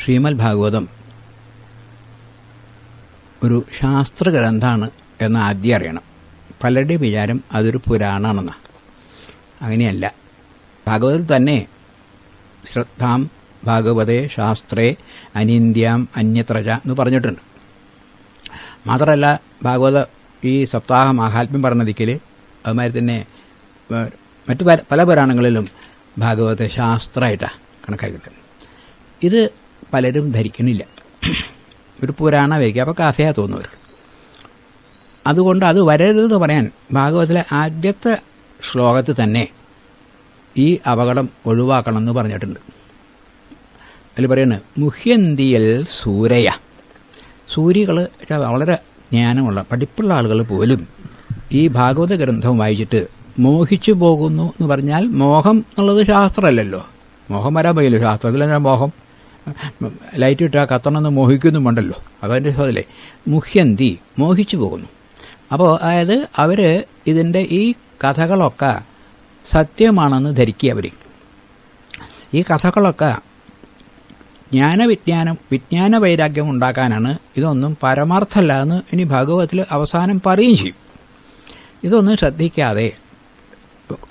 ശ്രീമദ് ഭാഗവതം ഒരു ശാസ്ത്രഗ്രന്ഥമാണ് എന്ന് ആദ്യം അറിയണം. പലരുടെ വിചാരം അതൊരു പുരാണമാണെന്നാണ്. അങ്ങനെയല്ല. ഭാഗവതത്തിൽ തന്നെ ശ്രദ്ധാം ഭാഗവതേ ശാസ്ത്രേ അനിന്ദ്യാം അന്യത്രജ എന്ന് പറഞ്ഞിട്ടുണ്ട്. മാത്രമല്ല ഭാഗവത ഈ സപ്താഹ മാഹാത്മ്യം പറഞ്ഞ ദിക്കിൽ അതുമാതിരി തന്നെ മറ്റു പല പുരാണങ്ങളിലും ഭാഗവത ശാസ്ത്രമായിട്ടാണ് കണക്കാക്കിയിട്ടുണ്ട്. ഇത് പലരും ധരിക്കണില്ല. ഒരു പുരാണ വയ്ക്കുക, അപ്പോൾ കഥയാ തോന്നുന്നവർക്ക്. അതുകൊണ്ട് അത് വരരുതെന്ന് പറയാൻ ഭാഗവതത്തിലെ ആദ്യത്തെ ശ്ലോകത്തിൽ തന്നെ ഈ അപകടം ഒഴിവാക്കണം എന്ന് പറഞ്ഞിട്ടുണ്ട്. അതിൽ പറയുന്നത് മുഹ്യന്തിയൽ സൂരയ. സൂര്യകൾ വളരെ ജ്ഞാനമുള്ള പഠിപ്പുള്ള ആളുകൾ പോലും ഈ ഭാഗവത ഗ്രന്ഥം വായിച്ചിട്ട് മോഹിച്ചു പോകുന്നു എന്ന് പറഞ്ഞാൽ, മോഹം എന്നുള്ളത് ശാസ്ത്രമല്ലല്ലോ. മോഹം വരാൻ പോയല്ലോ ശാസ്ത്രത്തിൽ. മോഹം ലൈറ്റ് ഇട്ടാൽ കത്തണമെന്ന് മോഹിക്കുന്നുമുണ്ടല്ലോ. അതതിൻ്റെ ചോദ്യമല്ലേ. മുഹ്യന്തി മോഹിച്ചു പോകുന്നു. അപ്പോൾ അതായത് അവർ ഇതിൻ്റെ ഈ കഥകളൊക്കെ സത്യമാണെന്ന് ധരിക്കുക. അവർ ഈ കഥകളൊക്കെ വിജ്ഞാന വൈരാഗ്യം ഉണ്ടാക്കാനാണ്. ഇതൊന്നും പരമാർത്ഥമല്ല എന്ന് ഇനി ഭാഗവതത്തിൽ അവസാനം പറയുകയും ചെയ്യും. ഇതൊന്നും ശ്രദ്ധിക്കാതെ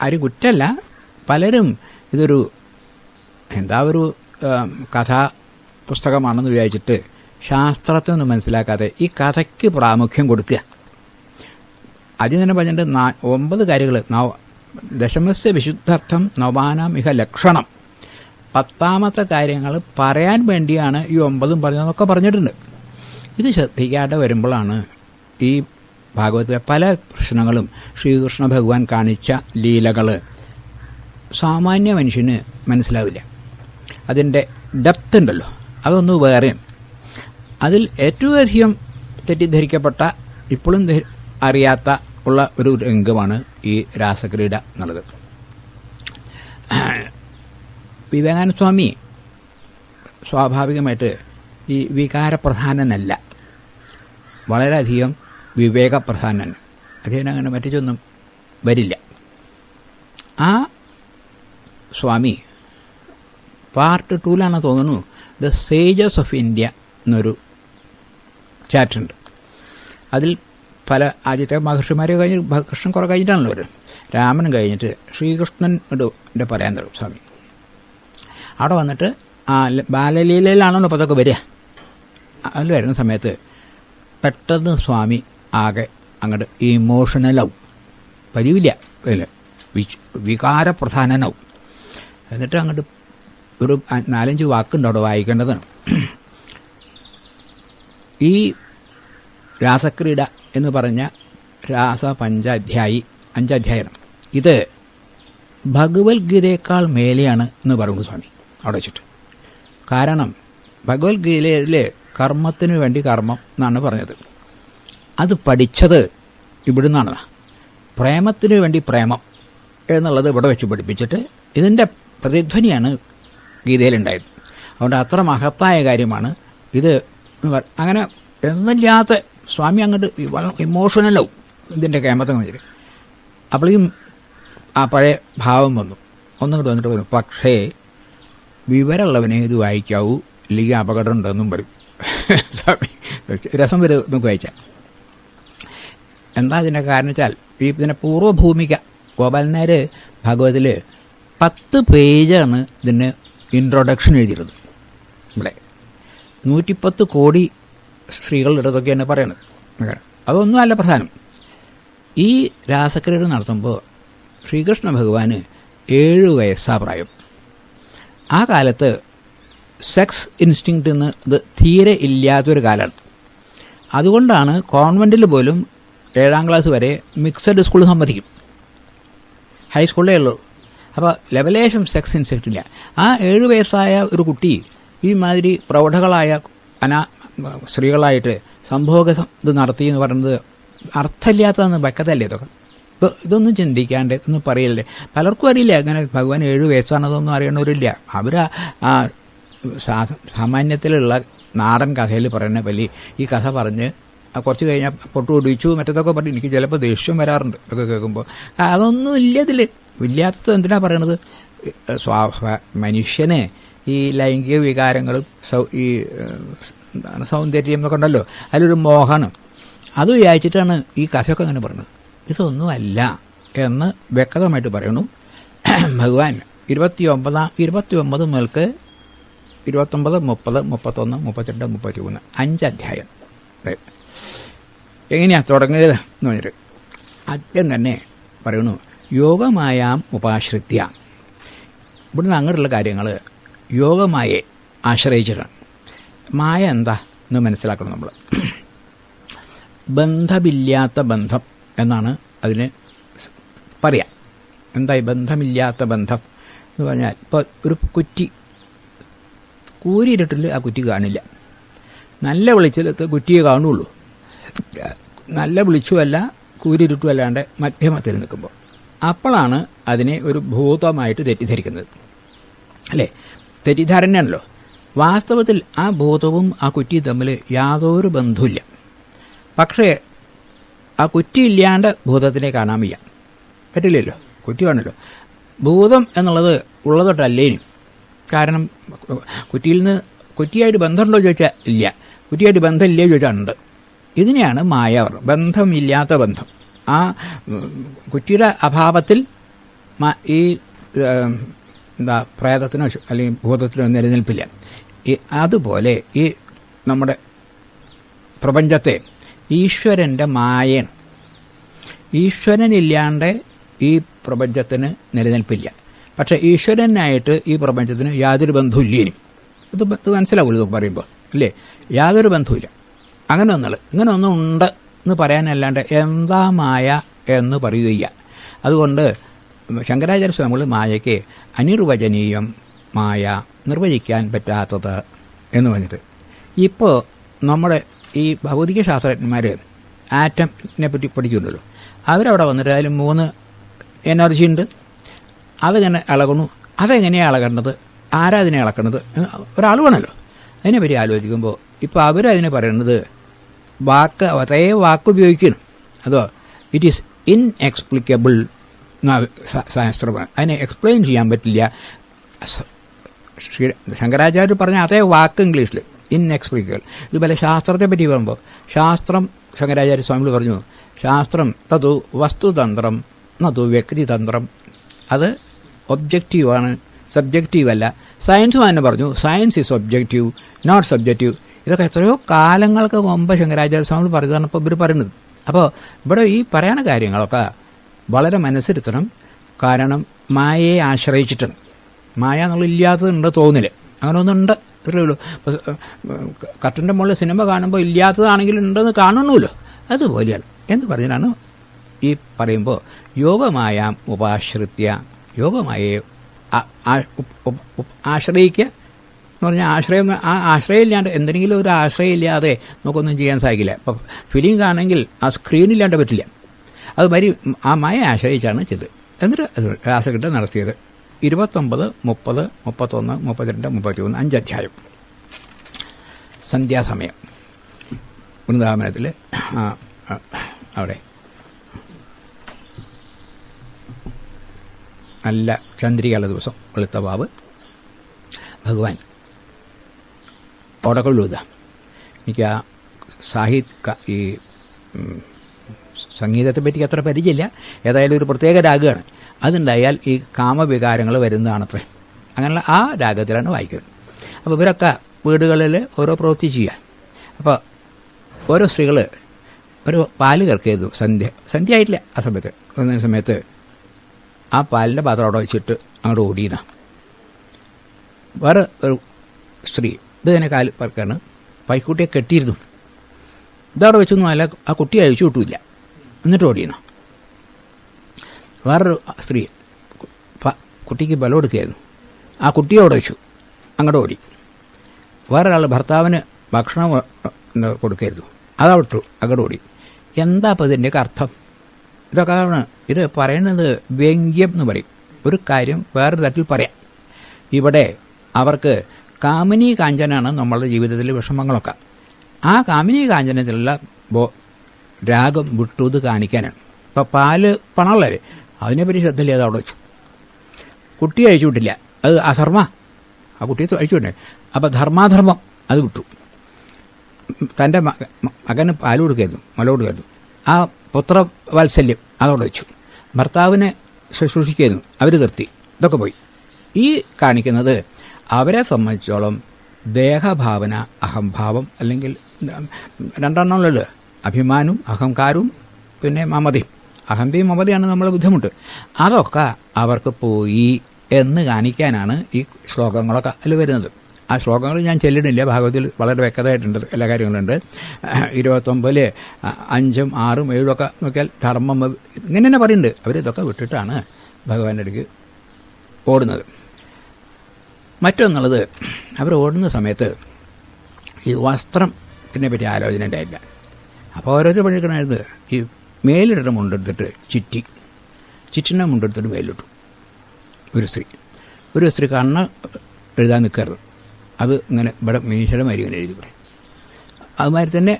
ആരും കുറ്റമല്ല, പലരും ഇതൊരു ഒരു കഥാ പുസ്തകമാണെന്ന് വിചാരിച്ചിട്ട് ശാസ്ത്രത്തെ ഒന്നും മനസ്സിലാക്കാതെ ഈ കഥയ്ക്ക് പ്രാമുഖ്യം കൊടുക്കുക. ആദ്യം തന്നെ പറഞ്ഞിട്ട് 9 കാര്യങ്ങൾ. ദശമസ്യ വിശുദ്ധാർത്ഥം നവാനാം ഇഹ ലക്ഷണം. 10ാമത്തെ കാര്യങ്ങൾ പറയാൻ വേണ്ടിയാണ് ഈ 9 പറഞ്ഞതെന്നൊക്കെ പറഞ്ഞിട്ടുണ്ട്. ഇത് ശ്രദ്ധിക്കാതെ വരുമ്പോഴാണ് ഈ ഭാഗവതത്തിലെ പല പ്രശ്നങ്ങളും, ശ്രീകൃഷ്ണ ഭഗവാൻ കാണിച്ച ലീലകൾ സാമാന്യ മനുഷ്യന് മനസ്സിലാവില്ല. അതിൻ്റെ ഡെപ്ത് ഉണ്ടല്ലോ, അതൊന്ന് വേറെയാണ്. അതിൽ ഏറ്റവും അധികം തെറ്റിദ്ധരിക്കപ്പെട്ട, ഇപ്പോഴും അറിയാത്ത ഉള്ള ഒരു രംഗമാണ് ഈ രാസക്രീഡ എന്നുള്ളത്. വിവേകാനന്ദ സ്വാമി സ്വാഭാവികമായിട്ട് ഈ വികാരപ്രധാനനല്ല, വളരെയധികം വിവേകപ്രധാനൻ. അദ്ദേഹം അങ്ങനെ മറ്റൊന്നും വരില്ല. ആ സ്വാമി പാർട്ട് 2 തോന്നുന്നു, ദ സേജസ് ഓഫ് ഇന്ത്യ എന്നൊരു ചാപ്റ്റർ ഉണ്ട്. അതിൽ പല ആദ്യത്തെ മഹർഷിമാരെ കൃഷ്ണൻ കുറെ കഴിഞ്ഞിട്ടാണല്ലോ അവർ. രാമൻ കഴിഞ്ഞിട്ട് ശ്രീകൃഷ്ണൻ പറയാൻ തരും സ്വാമി. അവിടെ വന്നിട്ട് ബാലലീലയിലാണല്ലോ അപ്പോൾ അതൊക്കെ വരിക. അതിൽ വരുന്ന സമയത്ത് പെട്ടെന്ന് സ്വാമി ആകെ അങ്ങോട്ട് ഇമോഷണലാവും. പതിവില്ല, വികാരപ്രധാനനാവും. എന്നിട്ട് അങ്ങോട്ട് ഒരു 4-5 വാക്കുണ്ട് അവിടെ വായിക്കേണ്ടതാണ്. ഈ രാസക്രീഡ എന്ന് പറഞ്ഞ രാസപഞ്ചാധ്യായി 5 അധ്യായം ഇത് ഭഗവത്ഗീതയേക്കാൾ മേലെയാണ് എന്ന് പറയുന്നു സ്വാമി അവിടെ വെച്ചിട്ട്. കാരണം ഭഗവത്ഗീതയിൽ കർമ്മത്തിന് വേണ്ടി കർമ്മം എന്നാണ് പറഞ്ഞത്. അത് പഠിച്ചത് ഇവിടുന്നാണ്. പ്രേമത്തിന് വേണ്ടി പ്രേമം എന്നുള്ളത് ഇവിടെ വെച്ച് പഠിപ്പിച്ചിട്ട് ഇതിൻ്റെ പ്രതിധ്വനിയാണ് ഗീതയിലുണ്ടായത്. അതുകൊണ്ട് അത്ര മഹത്തായ കാര്യമാണ് ഇത്. അങ്ങനെ എന്നില്ലാത്ത സ്വാമി അങ്ങോട്ട് ഇമോഷണലാവും ഇതിൻ്റെ കേമത്തെ വെച്ചിട്ട്. അപ്പോഴേക്കും ആ പഴയ ഭാവം വന്നു, ഒന്നുകൂടെ വന്നിട്ട് വന്നു. പക്ഷേ വിവരമുള്ളവനെ ഇത് വായിക്കാവൂ, ഇല്ലെങ്കിൽ അപകടം ഉണ്ടെന്നും പറയും സ്വാമി. രസം വരും നമുക്ക് വായിച്ചാൽ. എന്താ ഇതിൻ്റെ കാരണം വെച്ചാൽ, ഇതിൻ്റെ പൂർവ്വഭൂമിക ഗോപാലൻ നായർ ഭാഗവതത്തിൽ 10 പേജാണ് ഇതിന് ഇൻട്രൊഡക്ഷൻ എഴുതിയിരുന്നത്. ഇവിടെ 110 കോടി സ്ത്രീകളുടെ ഇടത്തൊക്കെ തന്നെ പറയണത്. അതൊന്നും അല്ല പ്രധാനം. ഈ രാസക്രീഡ നടത്തുമ്പോൾ ശ്രീകൃഷ്ണ ഭഗവാന് 7 വയസ്സാ പ്രായം. ആ കാലത്ത് സെക്സ് ഇൻസ്റ്റിങ്ക്റ്റ് എന്ന് ഇത് തീരെ ഇല്ലാത്തൊരു കാലമാണ്. അതുകൊണ്ടാണ് കോൺവെൻറ്റിൽ പോലും 7ാം ക്ലാസ് വരെ മിക്സഡ് സ്കൂൾ സമ്മതിക്കും, ഹൈസ്കൂളിലേ ഉള്ളൂ. അപ്പോൾ ലെവലേശം സെക്സ് ഇൻസ്റ്റിങ്ക്റ്റ് ഇല്ല. ആ 7 വയസ്സായ ഒരു കുട്ടി ഈ മാതിരി പ്രൗഢകളായ സ്ത്രീകളായിട്ട് സംഭോഗ ഇത് നടത്തി എന്ന് പറയുന്നത് അർത്ഥമില്ലാത്തതെന്ന് ബക്കത്തല്ലേ ഇതൊക്കെ. ഇപ്പോൾ ഇതൊന്നും ചിന്തിക്കാണ്ട് ഇതൊന്നും പറയല്ലേ. പലർക്കും അറിയില്ല അങ്ങനെ ഭഗവാൻ 7 വയസ്സാണെന്നൊന്നും അറിയണവരില്ല. അവർ ആ സാമാന്യത്തിലുള്ള നാടൻ കഥയിൽ പറയുന്ന പോലെ ഈ കഥ പറഞ്ഞ് കുറച്ച് കഴിഞ്ഞാൽ പൊട്ടു ഒടിച്ചു മറ്റതൊക്കെ പറഞ്ഞ് എനിക്ക് ചിലപ്പോൾ ദേഷ്യം വരാറുണ്ട് ഒക്കെ കേൾക്കുമ്പോൾ. അതൊന്നും ഇല്ല ഇതിൽ. ഇല്ലാത്തത് എന്തിനാണ് പറയണത്? മനുഷ്യനെ ഈ ലൈംഗിക വികാരങ്ങളും ഈ സൗന്ദര്യം എന്നൊക്കെ ഉണ്ടല്ലോ, അതിലൊരു മോഹമാണ്. അത് വിചാരിച്ചിട്ടാണ് ഈ കഥയൊക്കെ അങ്ങനെ പറയുന്നത്. ഇതൊന്നുമല്ല എന്ന് വ്യക്തമായിട്ട് പറയണു ഭഗവാൻ. 29 മുതൽക്ക് 29, 30, 31, 32, 33 5 അധ്യായം. എങ്ങനെയാണ് തുടങ്ങിയത് എന്ന് പറഞ്ഞിട്ട് ആദ്യം തന്നെ പറയണു യോഗമായാം ഉപാശ്രിത്യ. ഇവിടുന്ന് അങ്ങോട്ടുള്ള കാര്യങ്ങൾ യോഗമായെ ആശ്രയിച്ചിട്ടാണ്. മായ എന്താ എന്ന് മനസ്സിലാക്കണം നമ്മൾ. ബന്ധമില്ലാത്ത ബന്ധം എന്നാണ് അതിന് പറയാം. എന്തായി ബന്ധമില്ലാത്ത ബന്ധം എന്ന് പറഞ്ഞാൽ, ഇപ്പോൾ ഒരു കുറ്റി കൂരിരുട്ടിൽ ആ കുറ്റി കാണില്ല. നല്ല വെളിച്ചത്ത് കുറ്റിയെ കാണുള്ളൂ. നല്ല വെളിച്ചമല്ല കൂരിരുട്ടും അല്ലാണ്ട് മധ്യമത്തിൽ നിൽക്കുമ്പോൾ അപ്പോഴാണ് അതിനെ ഒരു ഭൂതമായിട്ട് തെറ്റിദ്ധരിക്കുന്നത്, അല്ലേ? തെറ്റിദ്ധാരണയാണല്ലോ. വാസ്തവത്തിൽ ആ ഭൂതവും ആ കുറ്റിയും തമ്മിൽ യാതൊരു ബന്ധവുമില്ല. പക്ഷേ ആ കുറ്റി ഇല്ലാണ്ട് ഭൂതത്തിനെ കാണാൻ വയ്യ, പറ്റില്ലല്ലോ. കുറ്റി കാണല്ലോ. ഭൂതം എന്നുള്ളത് ഉള്ളതൊട്ടല്ലേനും. കാരണം കുറ്റിയിൽ നിന്ന് കുറ്റിയായിട്ട് ബന്ധമുണ്ടോ ചോദിച്ചാൽ ഇല്ല, കുറ്റിയായിട്ട് ബന്ധമില്ലേ ചോദിച്ചാൽ ഉണ്ട്. ഇതിനെയാണ് മായ പറഞ്ഞത്, ബന്ധമില്ലാത്ത ബന്ധം. ആ കുറ്റിയുടെ അഭാവത്തിൽ ഈ പ്രേതത്തിനോ അല്ലെങ്കിൽ ഭൂതത്തിനോ നിലനിൽപ്പില്ല. അതുപോലെ ഈ നമ്മുടെ പ്രപഞ്ചത്തെ ഈശ്വരൻ്റെ മായയാണ്. ഈശ്വരനില്ലാണ്ട് ഈ പ്രപഞ്ചത്തിന് നിലനിൽപ്പില്ല. പക്ഷേ ഈശ്വരനായിട്ട് ഈ പ്രപഞ്ചത്തിന് യാതൊരു ബന്ധമില്ലേനും. ഇത് മനസ്സിലാവുമല്ലോ നമുക്ക് പറയുമ്പോൾ, അല്ലേ? യാതൊരു ബന്ധവുമില്ല. ഇങ്ങനെ ഒന്നും ഉണ്ട് എന്ന് പറയാനല്ലാണ്ട് എന്താ മായ എന്ന് പറയുകയില്ല. അതുകൊണ്ട് ശങ്കരാചാര്യ സ്വാമികൾ മായയ്ക്ക് അനിർവചനീയം മായ, നിർവചിക്കാൻ പറ്റാത്തത് എന്ന് പറഞ്ഞിട്ട്. ഇപ്പോൾ നമ്മുടെ ഈ ഭൗതിക ശാസ്ത്രജ്ഞന്മാർ ആറ്റമിനെ പറ്റി പഠിച്ചിട്ടുണ്ടല്ലോ. അവരവിടെ വന്നിട്ട് അതിൽ 3 എനർജി ഉണ്ട്. അതിങ്ങനെ ഇളകണു. അതെങ്ങനെയാണ് ഇളകേണ്ടത്, ആരാ അതിനെ ഇളക്കണത്, ഒരാൾ വേണമല്ലോ. അതിനെപ്പറ്റി ആലോചിക്കുമ്പോൾ ഇപ്പോൾ അവരതിനെ പറയുന്നത് അതേ വാക്ക് ഉപയോഗിക്കണം. അതോ ഇറ്റ് ഈസ് ഇൻഎക്സ്പ്ലിക്കബിൾ ശാസ്ത്രമാണ്, അതിനെ എക്സ്പ്ലെയിൻ ചെയ്യാൻ പറ്റില്ല. ശങ്കരാചാര്യർ പറഞ്ഞ അതേ വാക്ക് ഇംഗ്ലീഷിൽ ഇൻഎക്സ്പ്ലിക്കബിൾ. ഇതുപോലെ ശാസ്ത്രത്തെ പറ്റി പറയുമ്പോൾ ശാസ്ത്രം, ശങ്കരാചാര്യ സ്വാമികൾ പറഞ്ഞു, ശാസ്ത്രം തതു വസ്തുതന്ത്രം നതു വ്യക്തിതന്ത്രം. അത് ഒബ്ജക്റ്റീവാണ്, സബ്ജക്റ്റീവല്ല. സയൻസും തന്നെ പറഞ്ഞു science is objective not subjective. ഇതൊക്കെ എത്രയോ കാലങ്ങൾക്ക് മുമ്പ് ശങ്കരാചാര്യ സ്വാമികൾ പറഞ്ഞതാണ് ഇപ്പോൾ ഇവർ പറയുന്നത്. അപ്പോൾ ഇവിടെ ഈ പറയുന്ന കാര്യങ്ങളൊക്കെ വളരെ മനസ്സിരുത്തണം. കാരണം മായയെ ആശ്രയിച്ചിട്ടാണ്. മായ എന്നുള്ള ഇല്ലാത്തതുണ്ട് തോന്നില്ല, അങ്ങനെ ഒന്നുണ്ട് ഇത്രയേ ഉള്ളൂ. കർട്ടൻ്റെ മുകളിൽ സിനിമ കാണുമ്പോൾ ഇല്ലാത്തതാണെങ്കിൽ ഉണ്ടെന്ന് കാണണമല്ലോ, അതുപോലെയാണ് എന്ന് പറഞ്ഞാണ് ഈ പറയുമ്പോൾ യോഗമായാം ഉപാശ്രിത്യ. യോഗമായെ ആശ്രയിക്കുക എന്ന് പറഞ്ഞാൽ ആശ്രയം ഇല്ലാണ്ട്, എന്തെങ്കിലും ഒരു ആശ്രയം ഇല്ലാതെ നമുക്കൊന്നും ചെയ്യാൻ സാധിക്കില്ല. ഇപ്പോൾ ഫിലിം കാണണമെങ്കിൽ ആ സ്ക്രീനില്ലാണ്ട് പറ്റില്ല. അത് മാതിരി ആ മായ ആശ്രയിച്ചാണ് ചെയ്തത്. എന്നിട്ട് രാസഘട്ടം നടത്തിയത് 29, 30, 31, 32, 33 5 അധ്യായം. സന്ധ്യാസമയം വൃന്ദാവനത്തിൽ അവിടെ നല്ല ചന്ദ്രികയുള്ള ദിവസം, വെളുത്ത വാവ്, ഭഗവാൻ ഓടക്കൊള്ളൂത. എനിക്ക് ആ ഈ സംഗീതത്തെ പറ്റി അത്ര പരിചയമില്ല. ഏതായാലും ഒരു പ്രത്യേക രാഗമാണ്. അതുണ്ടായാൽ ഈ കാമവികാരങ്ങൾ വരുന്നതാണത്രേ. അങ്ങനെയുള്ള ആ രാഗത്തിലാണ് വായിക്കുന്നത്. അപ്പോൾ ഇവരൊക്കെ വീടുകളിൽ ഓരോ പ്രവൃത്തി ചെയ്യുക. അപ്പോൾ ഓരോ സ്ത്രീകൾ ഒരു പാല് കറക്കിയത് സന്ധ്യ ആയിട്ടില്ല ആ സമയത്ത് ആ പാലിൻ്റെ പാത്രം അവിടെ വെച്ചിട്ട് അങ്ങോട്ട് ഓടിയത. വേറെ ഒരു സ്ത്രീ ഇത് തന്നെ കാല് പറക്കാണ്, പൈക്കുട്ടിയെ കെട്ടിയിരുന്നു. ഇതവിടെ വെച്ചൊന്നും അല്ല, ആ കുട്ടിയെ അഴിച്ചു വിട്ടില്ല, എന്നിട്ട് ഓടിയണ. വേറൊരു സ്ത്രീ കുട്ടിക്ക് ബലം കൊടുക്കുകയായിരുന്നു, ആ കുട്ടിയെ അവിടെ വെച്ചു, അങ്ങോട്ട് ഓടി. വേറൊരാൾ ഭർത്താവിന് ഭക്ഷണം കൊടുക്കരുത്, അതവിട്ടു, അങ്ങോട്ട് ഓടി. എന്താ അപ്പോൾ ഇതിൻ്റെയൊക്കെ അർത്ഥം? ഇതൊക്കെ ആണ് ഇത് പറയുന്നത്. വ്യംഗ്യം എന്ന് പറയും. ഒരു കാര്യം വേറൊരു തരത്തിൽ പറയാം. ഇവിടെ അവർക്ക് കാമിനി കാഞ്ചനാണ് നമ്മളുടെ ജീവിതത്തിലെ വിഷമങ്ങളൊക്കെ. ആ കാമിനി കാഞ്ചനത്തിലുള്ള രാഗം വിട്ടൂത് കാണിക്കാനാണ്. ഇപ്പോൾ പാല് പണമുള്ളവർ അതിനെപ്പറ്റി ശ്രദ്ധയില്ല, അത് അവിടെ വെച്ചു. കുട്ടി അഴിച്ചു വിട്ടില്ല, അത് അധർമ്മ. ആ കുട്ടിയെ അയച്ചുകൊണ്ടേ. അപ്പോൾ ധർമാധർമ്മം അത് വിട്ടു. തൻ്റെ മകന് പാല് കൊടുക്കായിരുന്നു, മുല കൊടുക്കായിരുന്നു. ആ പുത്രവാത്സല്യം അതോടെ വെച്ചു. ഭർത്താവിനെ ശുശ്രൂഷിക്കായിരുന്നു, അവർ നിർത്തി. ഇതൊക്കെ പോയി. ഈ കാണിക്കുന്നത് അവരെ സംബന്ധിച്ചോളം ദേഹഭാവന, അഹംഭാവം, അല്ലെങ്കിൽ രണ്ടെണ്ണമുള്ളത് അഭിമാനവും അഹങ്കാരവും പിന്നെ മമതയും. അഹന്തയും മമതയാണ് നമ്മളെ ബുദ്ധിമുട്ട്. അതൊക്കെ അവർക്ക് പോയി എന്ന് കാണിക്കാനാണ് ഈ ശ്ലോകങ്ങളൊക്കെ അതിൽ വരുന്നത്. ആ ശ്ലോകങ്ങൾ ഞാൻ ചെല്ലിടില്ല, ഭാഗവതത്തിൽ വളരെ വ്യക്തമായിട്ടുണ്ട്, എല്ലാ കാര്യങ്ങളുണ്ട്. 29 5, 6, 7 ഒക്കെ നോക്കിയാൽ ധർമ്മം ഇങ്ങനെ തന്നെ പറയുന്നുണ്ട്. അവരിതൊക്കെ വിട്ടിട്ടാണ് ഭഗവാന്റെ അടുക്ക് ഓടുന്നത്. മറ്റൊന്നുള്ളത്, അവർ ഓടുന്ന സമയത്ത് ഈ വസ്ത്രത്തിനെ പറ്റി ആലോചന ഉണ്ടായില്ല. അപ്പോൾ ഓരോരുത്തർ പണിയെടുക്കണമായിരുന്നു. ഈ മേലിട മുണ്ടെടുത്തിട്ട് ചുറ്റിനെ മുണ്ടെടുത്തിട്ട് മേലിട്ടു ഒരു സ്ത്രീ കണ്ണ് എഴുതാൻ നിൽക്കരുത്. അത് ഇങ്ങനെ ഇവിടെ മീശലമാരി ഇങ്ങനെ എഴുതി പറയും. അതുമാതിരി തന്നെ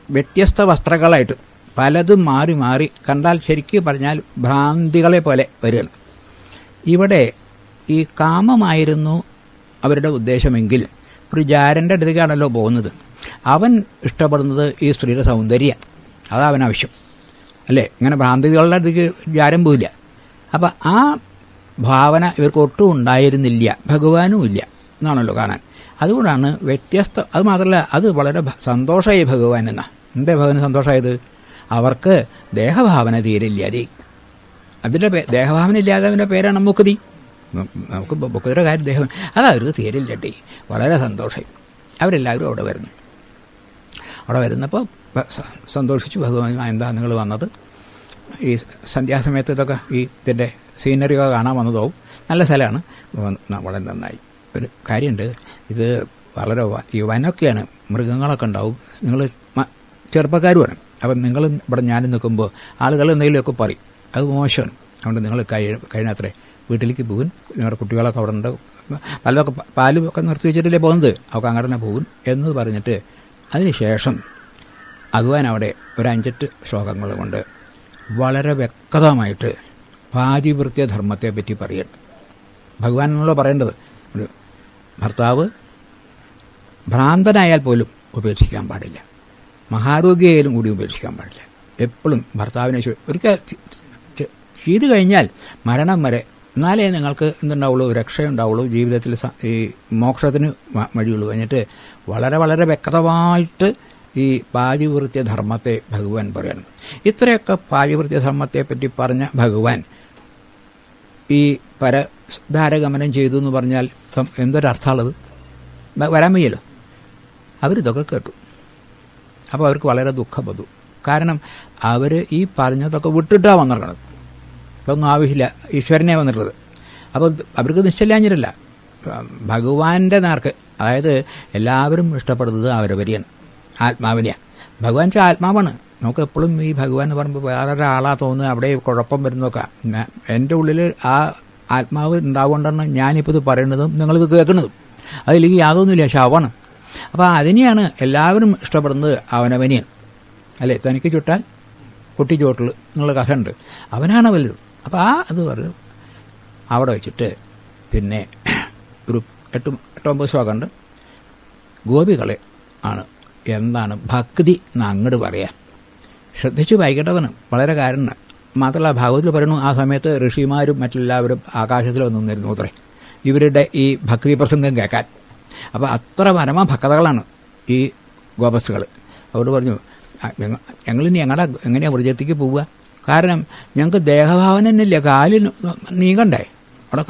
വ്യത്യസ്ത വസ്ത്രങ്ങളായിട്ട് പലതും മാറി മാറി കണ്ടാൽ ശരിക്കും പറഞ്ഞാൽ ഭ്രാന്തികളെ പോലെ വരികയാണ്. ഇവിടെ ഈ കാമമായിരുന്നു അവരുടെ ഉദ്ദേശമെങ്കിൽ ഒരു ജാരൻ്റെ അടുത്തേക്കാണല്ലോ പോകുന്നത്. അവൻ ഇഷ്ടപ്പെടുന്നത് ഈ സ്ത്രീയുടെ സൗന്ദര്യം, അതാ അവനാവശ്യം അല്ലേ. ഇങ്ങനെ ഭ്രാന്തികളുടെ അടുത്തേക്ക് ജാരം പോയില്ല. അപ്പം ആ ഭാവന ഇവർക്ക് ഒട്ടും ഉണ്ടായിരുന്നില്ല, ഭഗവാനും ഇല്ല എന്നാണല്ലോ കാണാൻ. അതുകൊണ്ടാണ് വ്യത്യസ്ത. അത് മാത്രമല്ല, അത് വളരെ സന്തോഷമായി ഭഗവാൻ എന്നാ. എന്താ ഭഗവാന് സന്തോഷമായത്? അവർക്ക് ദേഹഭാവന തീരില്ലാതെ. അതിൻ്റെ ദേഹഭാവന ഇല്ലാതെ അവൻ്റെ പേരാണ് മുക്തി. നമുക്ക് മുക്തിയുടെ കാര്യം ദേഹം, അത് അവർക്ക് തീരില്ലട്ടെ. വളരെ സന്തോഷമായി. അവരെല്ലാവരും അവിടെ വരുന്നു. അവിടെ വരുന്നപ്പോൾ സന്തോഷിച്ചു. ഭഗവാൻ, എന്താ നിങ്ങൾ വന്നത്? ഈ സന്ധ്യാസമയത്ത് ഇതൊക്കെ ഈ ഇതിൻ്റെ സീനറിയൊക്കെ കാണാൻ വന്നതാവും. നല്ല സ്ഥലമാണ്, വളരെ നന്നായി. ഒരു കാര്യമുണ്ട്, ഇത് വളരെ ഈ വനമൊക്കെയാണ്, മൃഗങ്ങളൊക്കെ ഉണ്ടാവും. നിങ്ങൾ ചെറുപ്പക്കാരുമാണ്. അപ്പം നിങ്ങൾ ഇവിടെ ഞാനും നിൽക്കുമ്പോൾ ആളുകൾ എന്തെങ്കിലുമൊക്കെ പറയും, അത് മോശമാണ്. അതുകൊണ്ട് നിങ്ങൾ കഴിഞ്ഞത്രേ വീട്ടിലേക്ക് പോകും, നിങ്ങളുടെ കുട്ടികളൊക്കെ അവിടെ ഉണ്ട്, പലതൊക്കെ പാലും ഒക്കെ നിർത്തി വെച്ചിട്ടല്ലേ പോകുന്നത്, അവർക്ക് അങ്ങനെ തന്നെ പോകും എന്ന് പറഞ്ഞിട്ട് അതിന് ശേഷം ഭഗവാൻ അവിടെ ഒരു 5-8 ശ്ലോകങ്ങൾ കൊണ്ട് വളരെ വ്യക്തമായിട്ട് പാതിവൃത്യധർമ്മത്തെ പറ്റി പറയണം. ഭഗവാൻ എന്നുള്ള പറയേണ്ടത്, ഒരു ഭർത്താവ് ഭ്രാന്തനായാൽ പോലും ഉപേക്ഷിക്കാൻ പാടില്ല, മഹാരോഗ്യയായാലും കൂടി ഉപേക്ഷിക്കാൻ പാടില്ല. എപ്പോഴും ഭർത്താവിനെ ഒരിക്കൽ ചെയ്തു കഴിഞ്ഞാൽ മരണം വരെ, എന്നാലേ നിങ്ങൾക്ക് എന്തുണ്ടാവുള്ളൂ, രക്ഷയുണ്ടാവുള്ളൂ, ജീവിതത്തിൽ ഈ മോക്ഷത്തിന് വഴിയുള്ളൂ. എന്നിട്ട് വളരെ വളരെ വ്യക്തമായിട്ട് ഈ പാതിവൃത്യധർമ്മത്തെ ഭഗവാൻ പറയണം. ഇത്രയൊക്കെ പാതിവൃത്യധർമ്മത്തെ പറ്റി പറഞ്ഞ ഭഗവാൻ ഈ പരധാരഗമനം ചെയ്തു എന്ന് പറഞ്ഞാൽ എന്തൊരർത്ഥമുള്ളത്? വരാൻ വയ്യല്ലോ. അവരിതൊക്കെ കേട്ടു. അപ്പോൾ അവർക്ക് വളരെ ദുഃഖം വന്നു. കാരണം അവർ ഈ പറഞ്ഞതൊക്കെ വിട്ടിട്ടാണ് വന്നിരിക്കണത്. ഇതൊന്നും ആവശ്യമില്ല, ഈശ്വരനെ വന്നിട്ടുള്ളത്. അപ്പോൾ അവർക്ക് നിശ്ചയില്ലാഞ്ഞിട്ടില്ല. ഭഗവാന്റെ നേർക്ക്, അതായത് എല്ലാവരും ഇഷ്ടപ്പെടുന്നത് അവരവരെയാണ്, ആത്മാവിനെയാണ്. ഭഗവാൻ വെച്ചാൽ ആത്മാവാണ്. നമുക്ക് എപ്പോഴും ഈ ഭഗവാൻ എന്ന് പറയുമ്പോൾ വേറൊരാളാ തോന്നുക, അവിടെ കുഴപ്പം വരുന്നതൊക്കെ. എൻ്റെ ഉള്ളിൽ ആ ആത്മാവ് ഉണ്ടാവുകൊണ്ടാണ് ഞാനിപ്പോൾ ഇത് പറയുന്നതും നിങ്ങൾക്ക് കേൾക്കുന്നതും. അതിലേക്ക് യാതൊന്നുമില്ല, ശവമാണ്. അപ്പോൾ അതിനെയാണ് എല്ലാവരും ഇഷ്ടപ്പെടുന്നത്, അവനവനെയാണ് അല്ലേ. തനിക്ക് ചുട്ടാൽ കുട്ടി ചോട്ടിൽ എന്നുള്ള കഥ ഉണ്ട്, അവനാണ് വലുത്. അപ്പോൾ അത് പറഞ്ഞു അവിടെ വെച്ചിട്ട് പിന്നെ ഒരു 8-9 ശ്ലോകമുണ്ട്. ഗോപികളെ ആണ് എന്താണ് ഭക്തി എന്ന് അങ്ങോട്ട് പറയാം. ശ്രദ്ധിച്ച് വായിക്കേണ്ടതാണ്, വളരെ കാരണം. മാത്രമല്ല ഭാഗവതത്തിൽ പറയുന്നു, ആ സമയത്ത് ഋഷിമാരും മറ്റെല്ലാവരും ആകാശത്തിൽ വന്നു നിന്നിരുന്നു അത്രേ ഇവരുടെ ഈ ഭക്തി പ്രസംഗം കേൾക്കാൻ. അപ്പോൾ അത്ര പരമഭക്തകളാണ് ഈ ഗോപസ്സുകൾ. അവരോട് പറഞ്ഞു, ഞങ്ങളിനി എങ്ങനെയാണ് വ്രജത്തേക്ക് പോവുക? കാരണം ഞങ്ങൾക്ക് ദേഹഭാവന തന്നെയില്ല, കാലിൽ നീങ്ങണ്ടേ, അവിടെ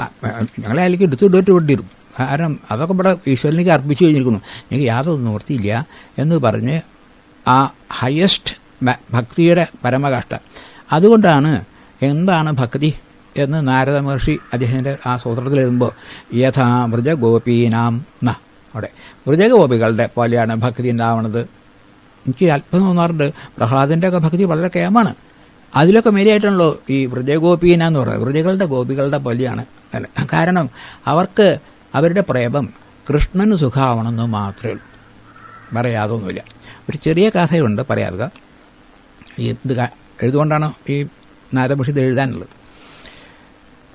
ഞങ്ങളെ അതിലേക്ക് എടുത്തിട്ട് വിട്ടിരും. കാരണം അതൊക്കെ ഇവിടെ ഈശ്വരനിലേക്ക് അർപ്പിച്ചു കഴിഞ്ഞിരിക്കുന്നു, ഞങ്ങൾക്ക് യാതൊരു നിവൃത്തിയില്ല എന്ന് പറഞ്ഞ് ആ ഹയസ്റ്റ് ഭക്തിയുടെ പരമകാഷ്ഠ. അതുകൊണ്ടാണ് എന്താണ് ഭക്തി എന്ന് നാരദ മഹർഷി അദ്ദേഹത്തിൻ്റെ ആ സൂത്രത്തിൽ എഴുതുമ്പോൾ യഥാ വ്രജഗോപീനാം ന, അവിടെ വ്രജഗോപികളുടെ പോലെയാണ് ഭക്തി ഉണ്ടാവുന്നത്. എനിക്ക് അല്പം തോന്നാറുണ്ട്, പ്രഹ്ലാദൻ്റെ ഒക്കെ ഭക്തി വളരെ കേമാണ്. അതിലൊക്കെ മേലെയായിട്ടാണല്ലോ ഈ വ്രജഗോപീന എന്ന് പറയുന്നത്. വ്രജകളുടെ ഗോപികളുടെ പോലെയാണ്. കാരണം അവർക്ക് അവരുടെ പ്രേമം കൃഷ്ണന് സുഖമാവണമെന്ന് മാത്രമേ ഉള്ളൂ, വേറെ യാതൊന്നുമില്ല. ഒരു ചെറിയ കഥയുണ്ട്, പറയാതെ. ഈ ഇത് എഴുതുകൊണ്ടാണ് ഈ നാരദ മഹർഷി ഇത് എഴുതാനുള്ളത്.